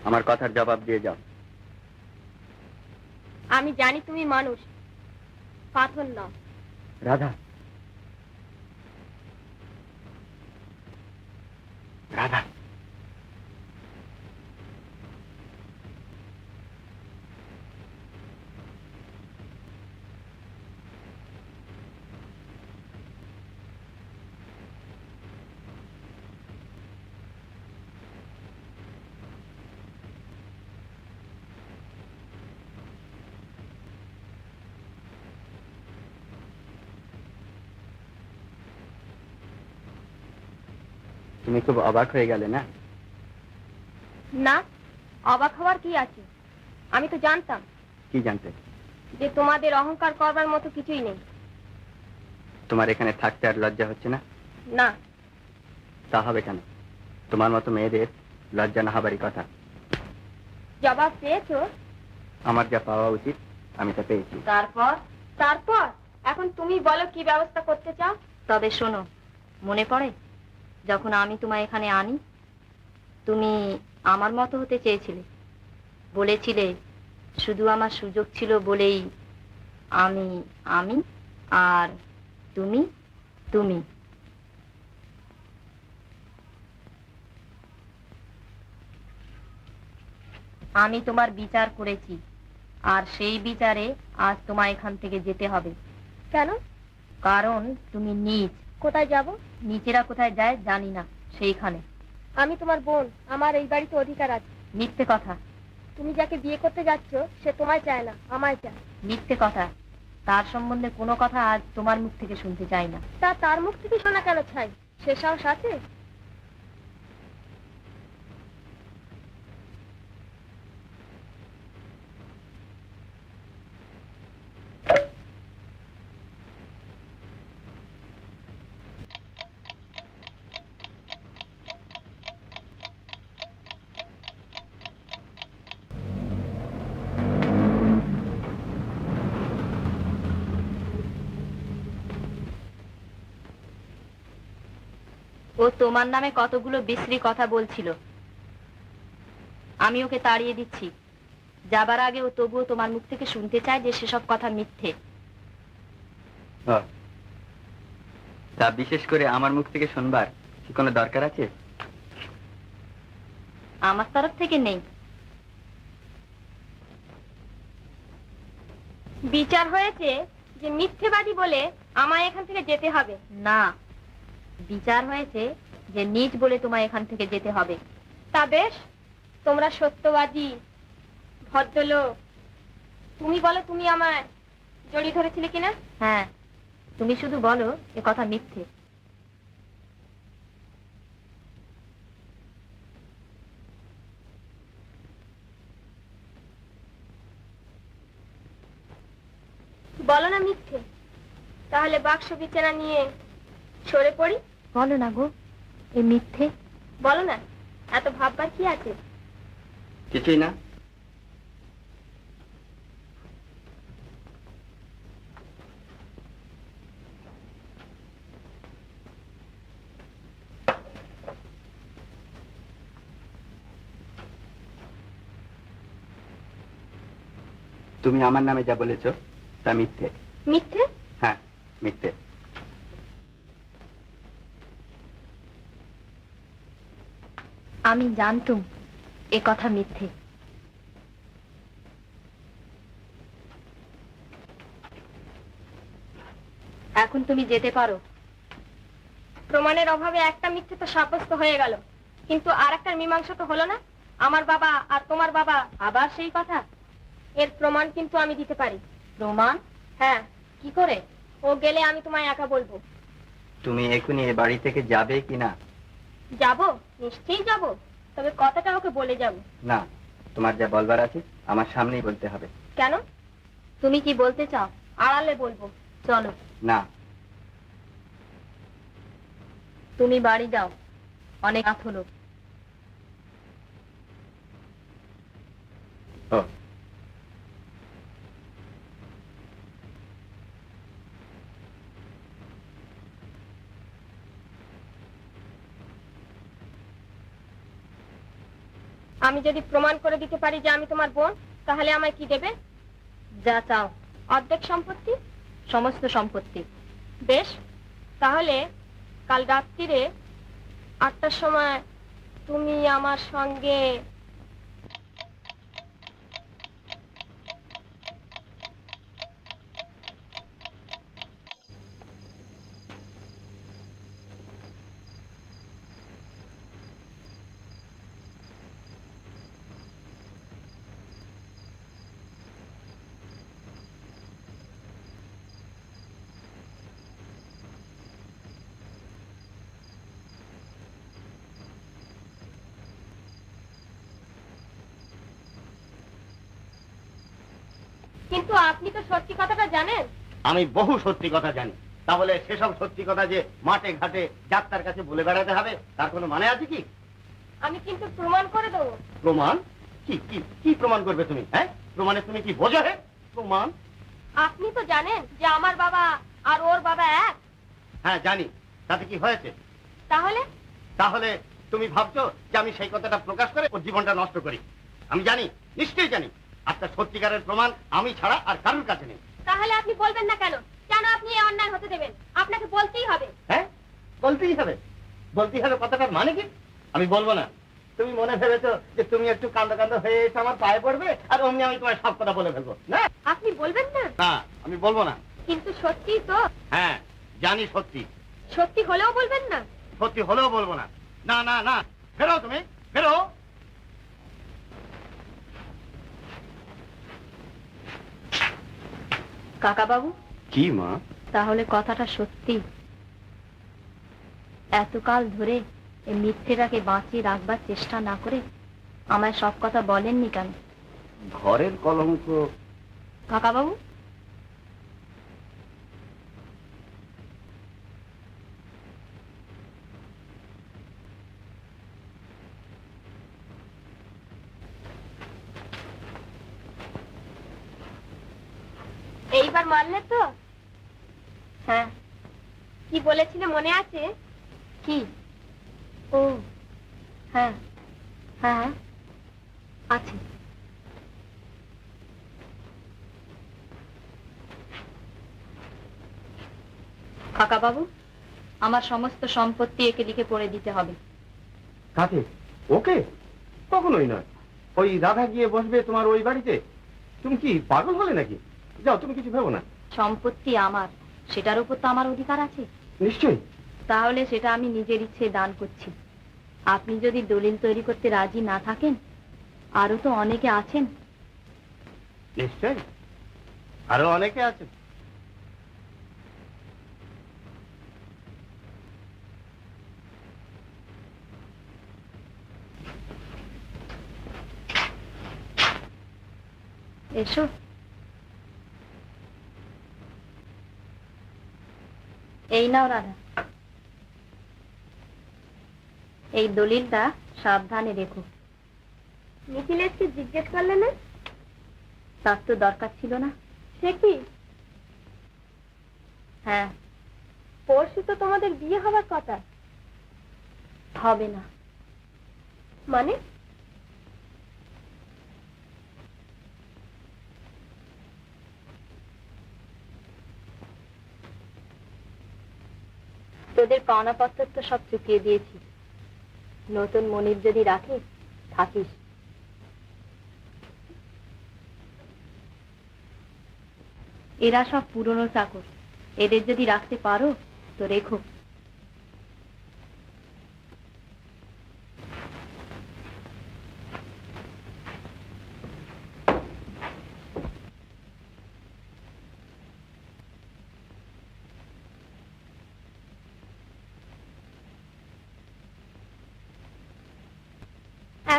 আমার কথার জবাব দিয়ে যাও। আমি জানি তুমি মানুষ, পাথর নও। রাধা, রাধা, তুমি খুব অবাক হয়ে গেলে না? না, অবাক হওয়ার কি আছে? আমি তো জানতাম কি জানতে? যে তোমাদের অহংকার করবার মতো কিছুই নেই। তোমার এখানে থাকতে আর লজ্জা হচ্ছে না? না। তা হবে কেন? তোমার মতো মেয়েদের লজ্জা না হবারই কথা। জবাব পেয়েছো? আমার যা পাওয়া উচিত আমি তা পেয়েছি। তারপর? তারপর এখন তুমি বলো কি ব্যবস্থা করতে চাও। তবে শোনো, মনে পড়ে যখন আমি তোমায় এখানে আনি, তুমি আমার মতো হতে চেয়েছিলে। বলেছিলে শুধু আমার সুযোগ ছিল বলেই আমি আমি আর তুমি তুমি। আমি তোমার বিচার করেছি, আর সেই বিচারে আজ তোমায় এখান থেকে যেতে হবে। কেন? কারণ তুমি নীচ। কোথায় যাব? নিচেরা কোথায় যায় জানি না, সেইখানে। আমি তোমার বোন, আমার এই বাড়িতে অধিকার আছে। মিথ্যে কথা। তুমি যাকে বিয়ে করতে যাচ্ছ সে তোমায় চায় না, আমায় চায়। মিথ্যে কথা। তার সম্বন্ধে কোনো কথা আজ তোমার মুখ থেকে শুনতে চাই না। তা তার মুখ থেকে শোনা কেন চাই? সে সাহস আছে? ও তোমার নামে কতগুলো বিশ্রী কথা বলছিল, আমি ওকে তাড়িয়ে দিচ্ছি। যাবার আগে ও তবুও তোমার মুখ থেকে শুনতে চায় যে সেসব কথা মিথ্যে। তা বিশেষ করে আমার মুখ থেকে শুনবার কি কোনো দরকার আছে? আমার তরফ থেকে নেই। বিচার হয়েছে যে মিথ্যেবাদী বলে আমায় এখান থেকে যেতে হবে না, বিচার হয়েছে যে নীচ বলে তোমায় এখান থেকে যেতে হবে। তা বেশ, তোমরা সত্যবাদী, ভদ্রলোক। তুমি বলো, তুমি আমায় জড়িয়ে ধরেছিলে কিনা? হ্যাঁ, তুমি শুধু বলো এ কথা মিথ্যে। বলো না মিথ্যে। তাহলে বাক্স বিছানা নিয়ে সরে পড়ি। বলো না গো, এ মিথ্যে। বলো না, এত ভাববার কি আছে? কিছুই না। তুমি আমার নামে যা বলেছ তা মিথ্যে। মিথ্যে? হ্যাঁ, মিথ্যে। আমি জানতুম এ কথা মিথ্যে। এখন তুমি যেতে পারো। প্রমাণের অভাবে একটা মিথ্যে তো সাব্যস্ত হয়ে গেল, কিন্তু আর একটা মীমাংসা তো হলো না। আমার বাবা আর তোমার বাবা আবার সেই কথা। এর প্রমাণ কিন্তু আমি দিতে পারি। প্রমাণ? হ্যাঁ। কি করে? ও গেলে আমি তোমায় একা বলবো। তুমি এখনই এ বাড়ি থেকে যাবে কিনা? যাব, নিশ্চয়ই যাব, তবে কথাটা ওকে বলে যাব। না, তোমার যা বলবার আছে আমার সামনেই বলতে হবে। কেন? তুমি কি বলতে চাও? আড়ালে বলবো। চলো। না। তুমি বাড়ি যাও, অনেক রাত হলো। ও, আমি যদি প্রমাণ করে দিতে পারি যে আমি তোমার বোন, তাহলে আমায় কি দেবে? যা চাও। অর্ধেক সম্পত্তি? সমস্ত সম্পত্তি। বেশ, তাহলে কাল রাত্রিরে 8টার সময় তুমি আমার সঙ্গে কিন্তু আপনি তো সত্যি কথাটা জানেন। আমি বহু সত্যি কথা জানি। তাহলে সেসব সত্যি কথা যে মাঠে ঘাটে যাত্রার কাছে বলে বেড়াতে হবে তার কোনো মানে আছে কি? আমি কিন্তু প্রমাণ করে দেবো। প্রমাণ? কি কি কি প্রমাণ করবে তুমি? হ্যাঁ, প্রমাণে তুমি কি বোঝো? হে প্রমাণ? আপনি তো জানেন যে আমার বাবা আর ওর বাবা এক। হ্যাঁ জানি, তাতে কি হয়েছে? তাহলে? তাহলে তুমি ভাবছো যে আমি সেই কথাটা প্রকাশ করে ওর জীবনটা নষ্ট করি? আমি জানি, নিশ্চয়ই জানি, আপনার সত্যিকারের প্রমাণ আমি ছাড়া আর কারোর কাছে নেই। তাহলে আপনি বলবেন না কেন? কেন আপনি এই অন্যায় হতে দেবেন? আপনাকে বলতেই হবে। হ্যাঁ, বলতেই হবে। বলতেই হবে কথাটার মানে কি? আমি বলবো না। তুমি মনে ভেবেছো যে তুমি একটু কান্দা কান্দা হয়ে এসে আমার পায়ে পড়বে আর অমনি আমি তোমার সব কথা বলে ফেলবো না? আপনি বলবেন না? না, আমি বলবো না। কিন্তু সত্যি তো? হ্যাঁ, জানি সত্যি। সত্যি হলেও বলবেন না? সত্যি হলেও বলবো না। না না না, ফেরো তুমি, ফেরো। কাকা বাবু, কি মা? তাহলে কথাটা সত্যি? এতকাল ধরে এই মিথ্যেটাকে বাঁচিয়ে রাখবার চেষ্টা না করে আমায় সব কথা বলেননি কেন? ঘরের কলঙ্ক। কাকা বাবু, এইবার মানলে তো? হ্যাঁ। কি বলেছিলে মনে আছে? কি? ও হ্যাঁ হ্যাঁ হ্যাঁ, আছে। কাকা বাবু, আমার সমস্ত সম্পত্তি একে লিখে পড়ে দিতে হবে। কাকে? ওকে? কখনোই নয়। ওই রাধা গিয়ে বসবে তোমার ওই বাড়িতে? তুমি কি পাগল হলে নাকি? যাও, তুমি কিছু ভেবো না। সম্পত্তি আমার, সেটার উপর তো আমার অধিকার আছে। নিশ্চয়ই। তাহলে সেটা আমি নিজের ইচ্ছে দান করছি। আপনি যদি দলিল তৈরি করতে রাজি না থাকেন, আরো তো অনেকে আছেন। নিশ্চয়ই, আরো অনেকে আছে। এসো। এই নাও রাধা, এই দলিলটা সাবধানে রেখো। মিথিলেশকে জিজ্ঞেস করলে না? তার তো দরকার ছিল না। সে কি? হ্যাঁ, পরশু তো তোমাদের বিয়ে হবার কথা। হবে না মানে? তোদের পাওনাপত্র তো সব চুকিয়ে দিয়েছি। নতুন মনির যদি রাখিস, থাকিস। এরা সব পুরনো চাকর, এদের যদি রাখতে পারো তো রেখো।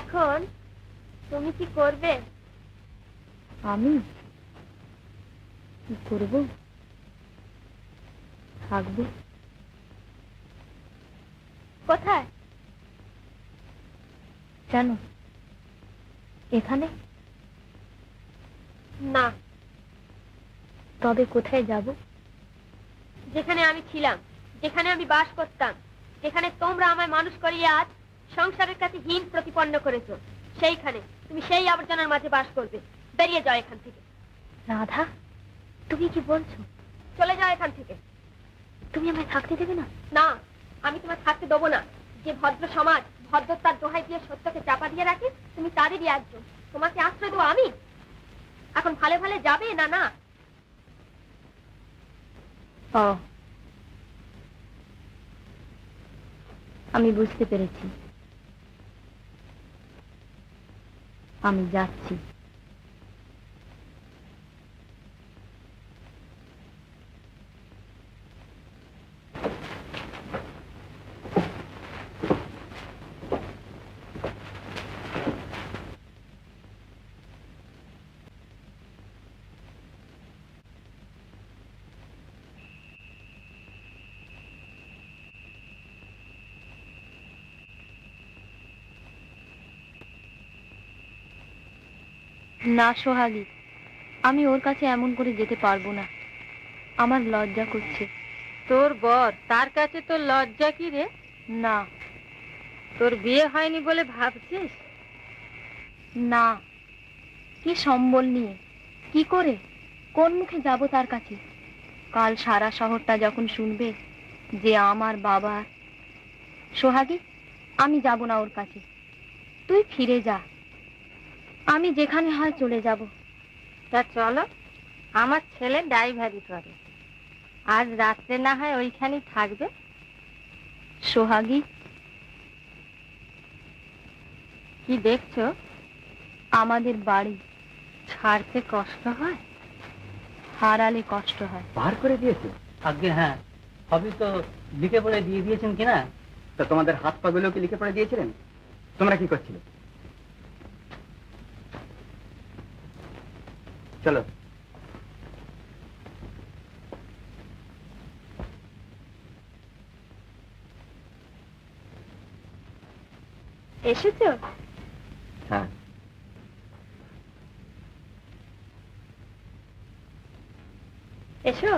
এখন তুমি কি করবে? আমি কি করব? থাকবো। কোথায়? কেন এখানে না? তবে কোথায় যাব? যেখানে আমি ছিলাম, যেখানে আমি বাস করতাম, যেখানে তোমরা আমায় মানুষ করিয়ে আজ সংসারের কাছে হীন প্রতিপন্ন করেছো, সেইখানে তুমি সেই আবর্জনার মাঝে বাস করবে। বেরিয়ে যাও এখান থেকে। রাধা, তুমি কি বলছো? চলে যাও এখান থেকে। তুমি আমায় থাকতে দেবে না? না, আমি তোমায় থাকতে দেবো না। যে ভদ্র সমাজ ভদ্রতার দোহাই দিয়ে সত্যকে চাপা দিয়ে রাখে, তুমি তাদেরই একজন। তোমাকে আশ্রয় দেবো আমি? এখন ভালে ভালে যাবে না? না। ও, আমি বুঝতে পেরেছি। আমি যাচ্ছি। না সোহাগী, আমি ওর কাছে এমন করে যেতে পারবো না। আমার লজ্জা করছে। তোর বর, তার কাছে তোর লজ্জা কি রে? না। তোর বিয়ে হয়নি বলে ভাবছিস? না। কি সম্বল নিয়ে, কি করে, কোন মুখে যাব তার কাছে? কাল সারা শহরটা যখন শুনবে যে আমার বাবা। সোহাগী, আমি যাব না ওর কাছে। তুই ফিরে যা, আমি যেখানে হয় চলে যাব। তা চলো, আমার ছেলে ড্রাইভারি করে, আজ রাত্রে না হয় ওইখানেই থাকবে। সোহাগী, কি দেখছো? আমাদের বাড়ি ছাড়তে কষ্ট হয়, হারালে কষ্ট হয়। বার করে দিয়েছে? আগে হ্যাঁ, সবই তো লিখে পড়ে দিয়ে দিয়েছেন কিনা? তা তোমাদের হাত পা গুলো কি লিখে পড়ে দিয়েছিলেন? তোমরা কি করছিলে? চলো। এসেছো? হ্যাঁ। এসো।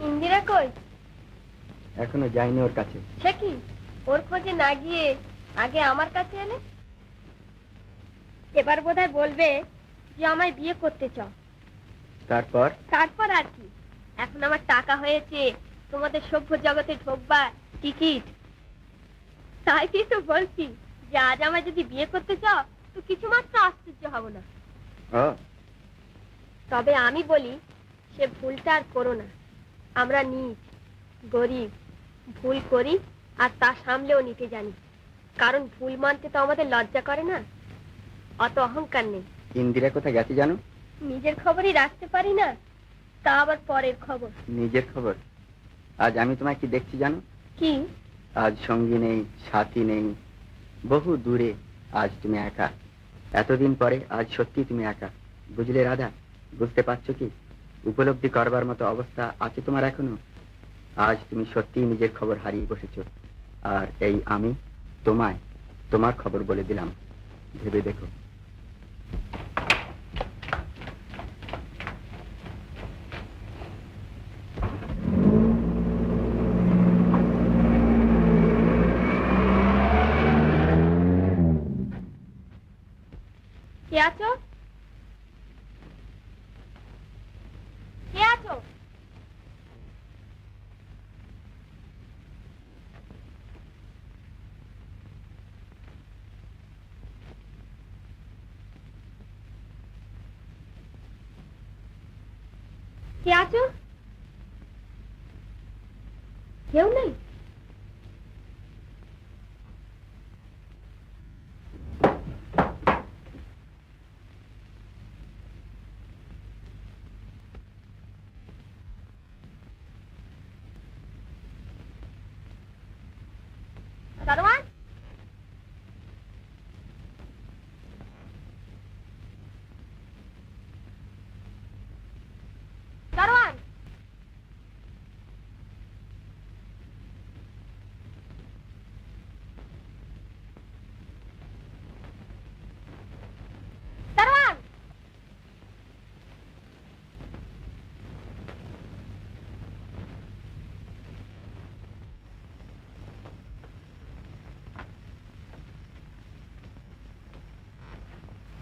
ইন্দিরা কই? এখনো যাইনি ওর কাছে। সে কি, ওর খোঁজে না গিয়ে আগে আমার কাছে এলে? এবার বোধহয় বলবে যে আমায় বিয়ে করতে চাও। তারপর? তারপর আর কি, এখন আমার টাকা হয়েছে তোমাদের সভ্য জগতে ঢোকবার টিকিট। তাই কি তো বলছি যে আজ আমায় যদি বিয়ে করতে চাও তো কিছু মাত্র আশ্চর্য হব না। ও, তবে আমি বলি, সে ভুলটা আর করো না। আমরা নীচ, গরিব, ভুল করি আর তা সামলেও নিতে জানি, কারণ ভুল মানতে তো আমাদের লজ্জা করে না, অত অহংকার নেই। ইন্দিরা কোথায় গেছে জানো? নিজের খবরই রাখতে পারি না, তা আবার পরের খবর। নিজের খবর? আজ আমি তোমায় কি দেখছি জানো? কি? আজ সঙ্গী নেই, সাথী নেই, বহু দূরে আজ তুমি একা। এতদিন পরে আজ সত্যি তুমি একা। বুঝলে রাধা? বুঝতে পারছো কি? উপলব্ধি করবার মতো অবস্থা আছে তোমার এখনো? আজ তুমি সত্যি নিজের খবর হারিয়ে বসেছো, আর এই আমি তোমায় তোমার খবর বলে দিলাম। ভেবে দেখো। কে আছো? কে আছো? কে আছো? কেউ নেই? দারোয়ান, দারোয়ান, দারোয়ান।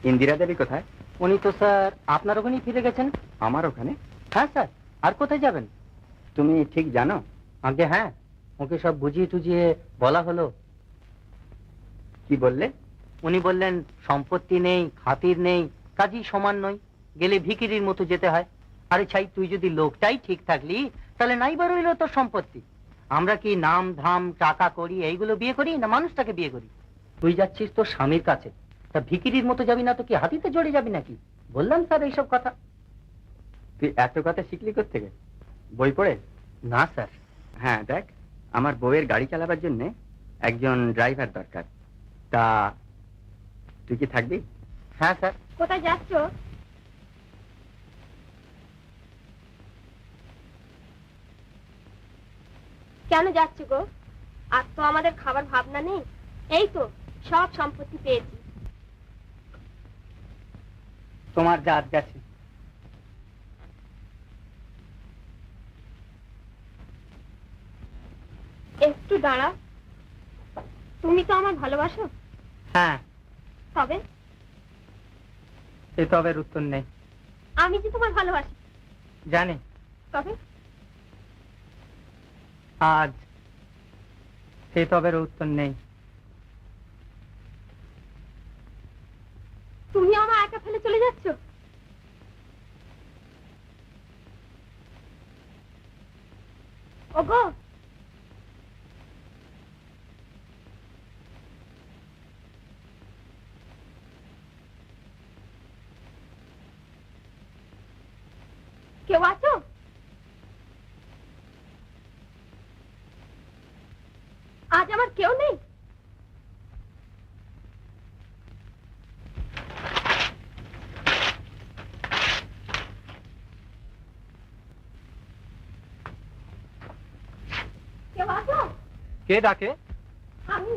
ইন্দিরা দেবী কোথায়? উনি তো স্যার আপনার ওখানেই ফিরে গেছেন। আমার ওখানে? হ্যাঁ স্যার, আর কোথায় যাবেন? তুমি ঠিক জানো? আগে হ্যাঁ, ওকে সব বুঝিয়ে টুজিয়ে বলা হলো। কি বললে? উনি বললেন সম্পত্তি নেই, খাতির নেই, কাজী সমান নই, গেলে ভিখিরির মতো যেতে হয়। আরে ছাই, তুই যদি লোকটাই ঠিক থাকলি তাহলে নাই বার হইলো তোর সম্পত্তি। আমরা কি নাম ধাম টাকা করি এইগুলো বিয়ে করি, না মানুষটাকে বিয়ে করি? তুই যাচ্ছিস তোর স্বামীর কাছে, তা ভিখিরির মতো যাবি না তো কি হাতিতে জড়ে যাবি নাকি? বললাম স্যার এইসব কথা। তুই এত কথা শিখলি কোত্থেকে? বই পড়ে? না স্যার। হ্যাঁ দেখ, আমার বউয়ের গাড়ি চালাবার জন্য একজন ড্রাইভার দরকার। তা তুই কি থাকবি? হ্যাঁ স্যার। কোথায় যাচ্ছ? কেন যাচ্ছ গো? আর তো আমাদের খাবার ভাবনা নেই। এই তো সব সম্পত্তি পেয়েছি। তোমার জাত গেছে। একটু দাঁড়া, তুমি তো আমার ভালোবাসো। হ্যাঁ। তবে? এ তবের উত্তর নেই। আমি যে তোমার ভালোবাসি। জানি। তবে? আজ সেই তবের উত্তর নেই। তুমি আমার একা ফেলে চলে যাচ্ছ? ওগো, কেউ আছো? আজ আমার কেউ নেই। কেউ আছো? কে ডাকে? আমি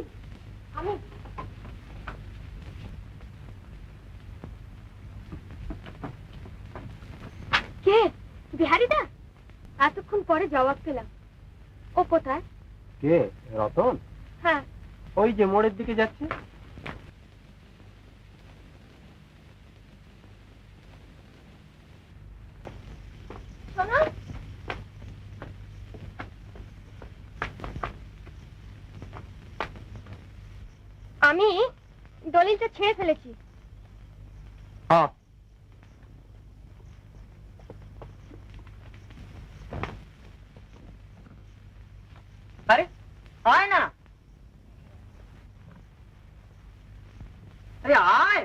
আমি কে? বিহারিদা? এতক্ষণ পরে জবাব পেলাম। ও কোথায়? কে? রতন? হ্যাঁ। ওই যে মোড়ের দিকে যাচ্ছে। শোনো, আমি দলিলটা ছেড়ে ফেলেছি। হ্যাঁ। আরে আয় না, আরে আয়।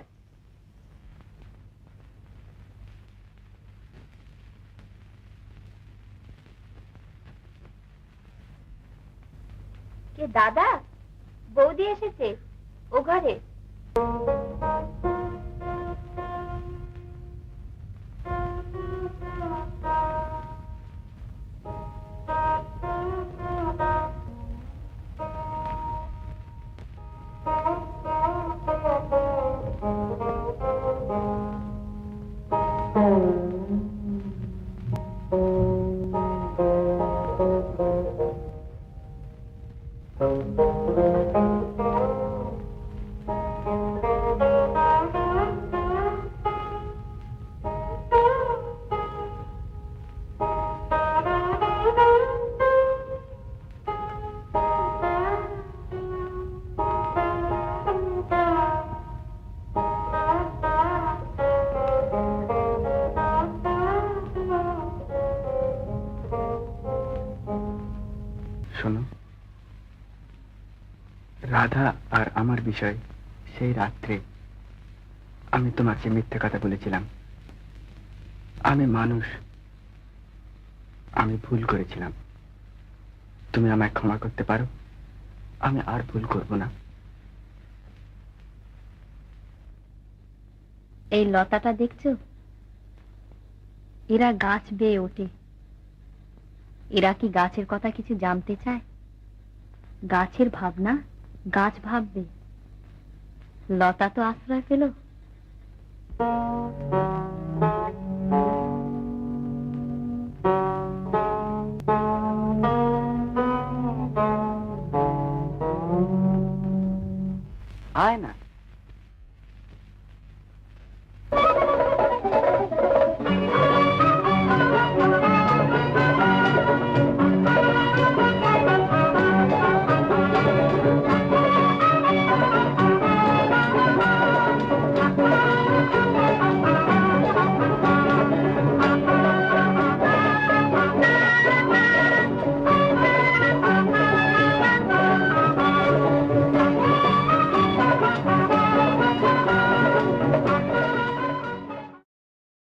কে দাদা? বৌদি এসেছে ও ঘরে। শোনো, রাধা আর আমার বিষয় সেই রাত্রে আমি তোমাকে মিথ্যে কথা বলেছিলাম। আমি মানুষ, আমি ভুল করেছিলাম। তুমি আমায় ক্ষমা করতে পারো? আমি আর ভুল করব না। এই লতাটা দেখছো? এরা গাছ বেয়ে ওঠে। এরা কি গাছের কথা কিছু জানতে চায়? গাছের ভাবনা গাছ ভাববে। লতা তো আশ্রয় পেল। আয় না।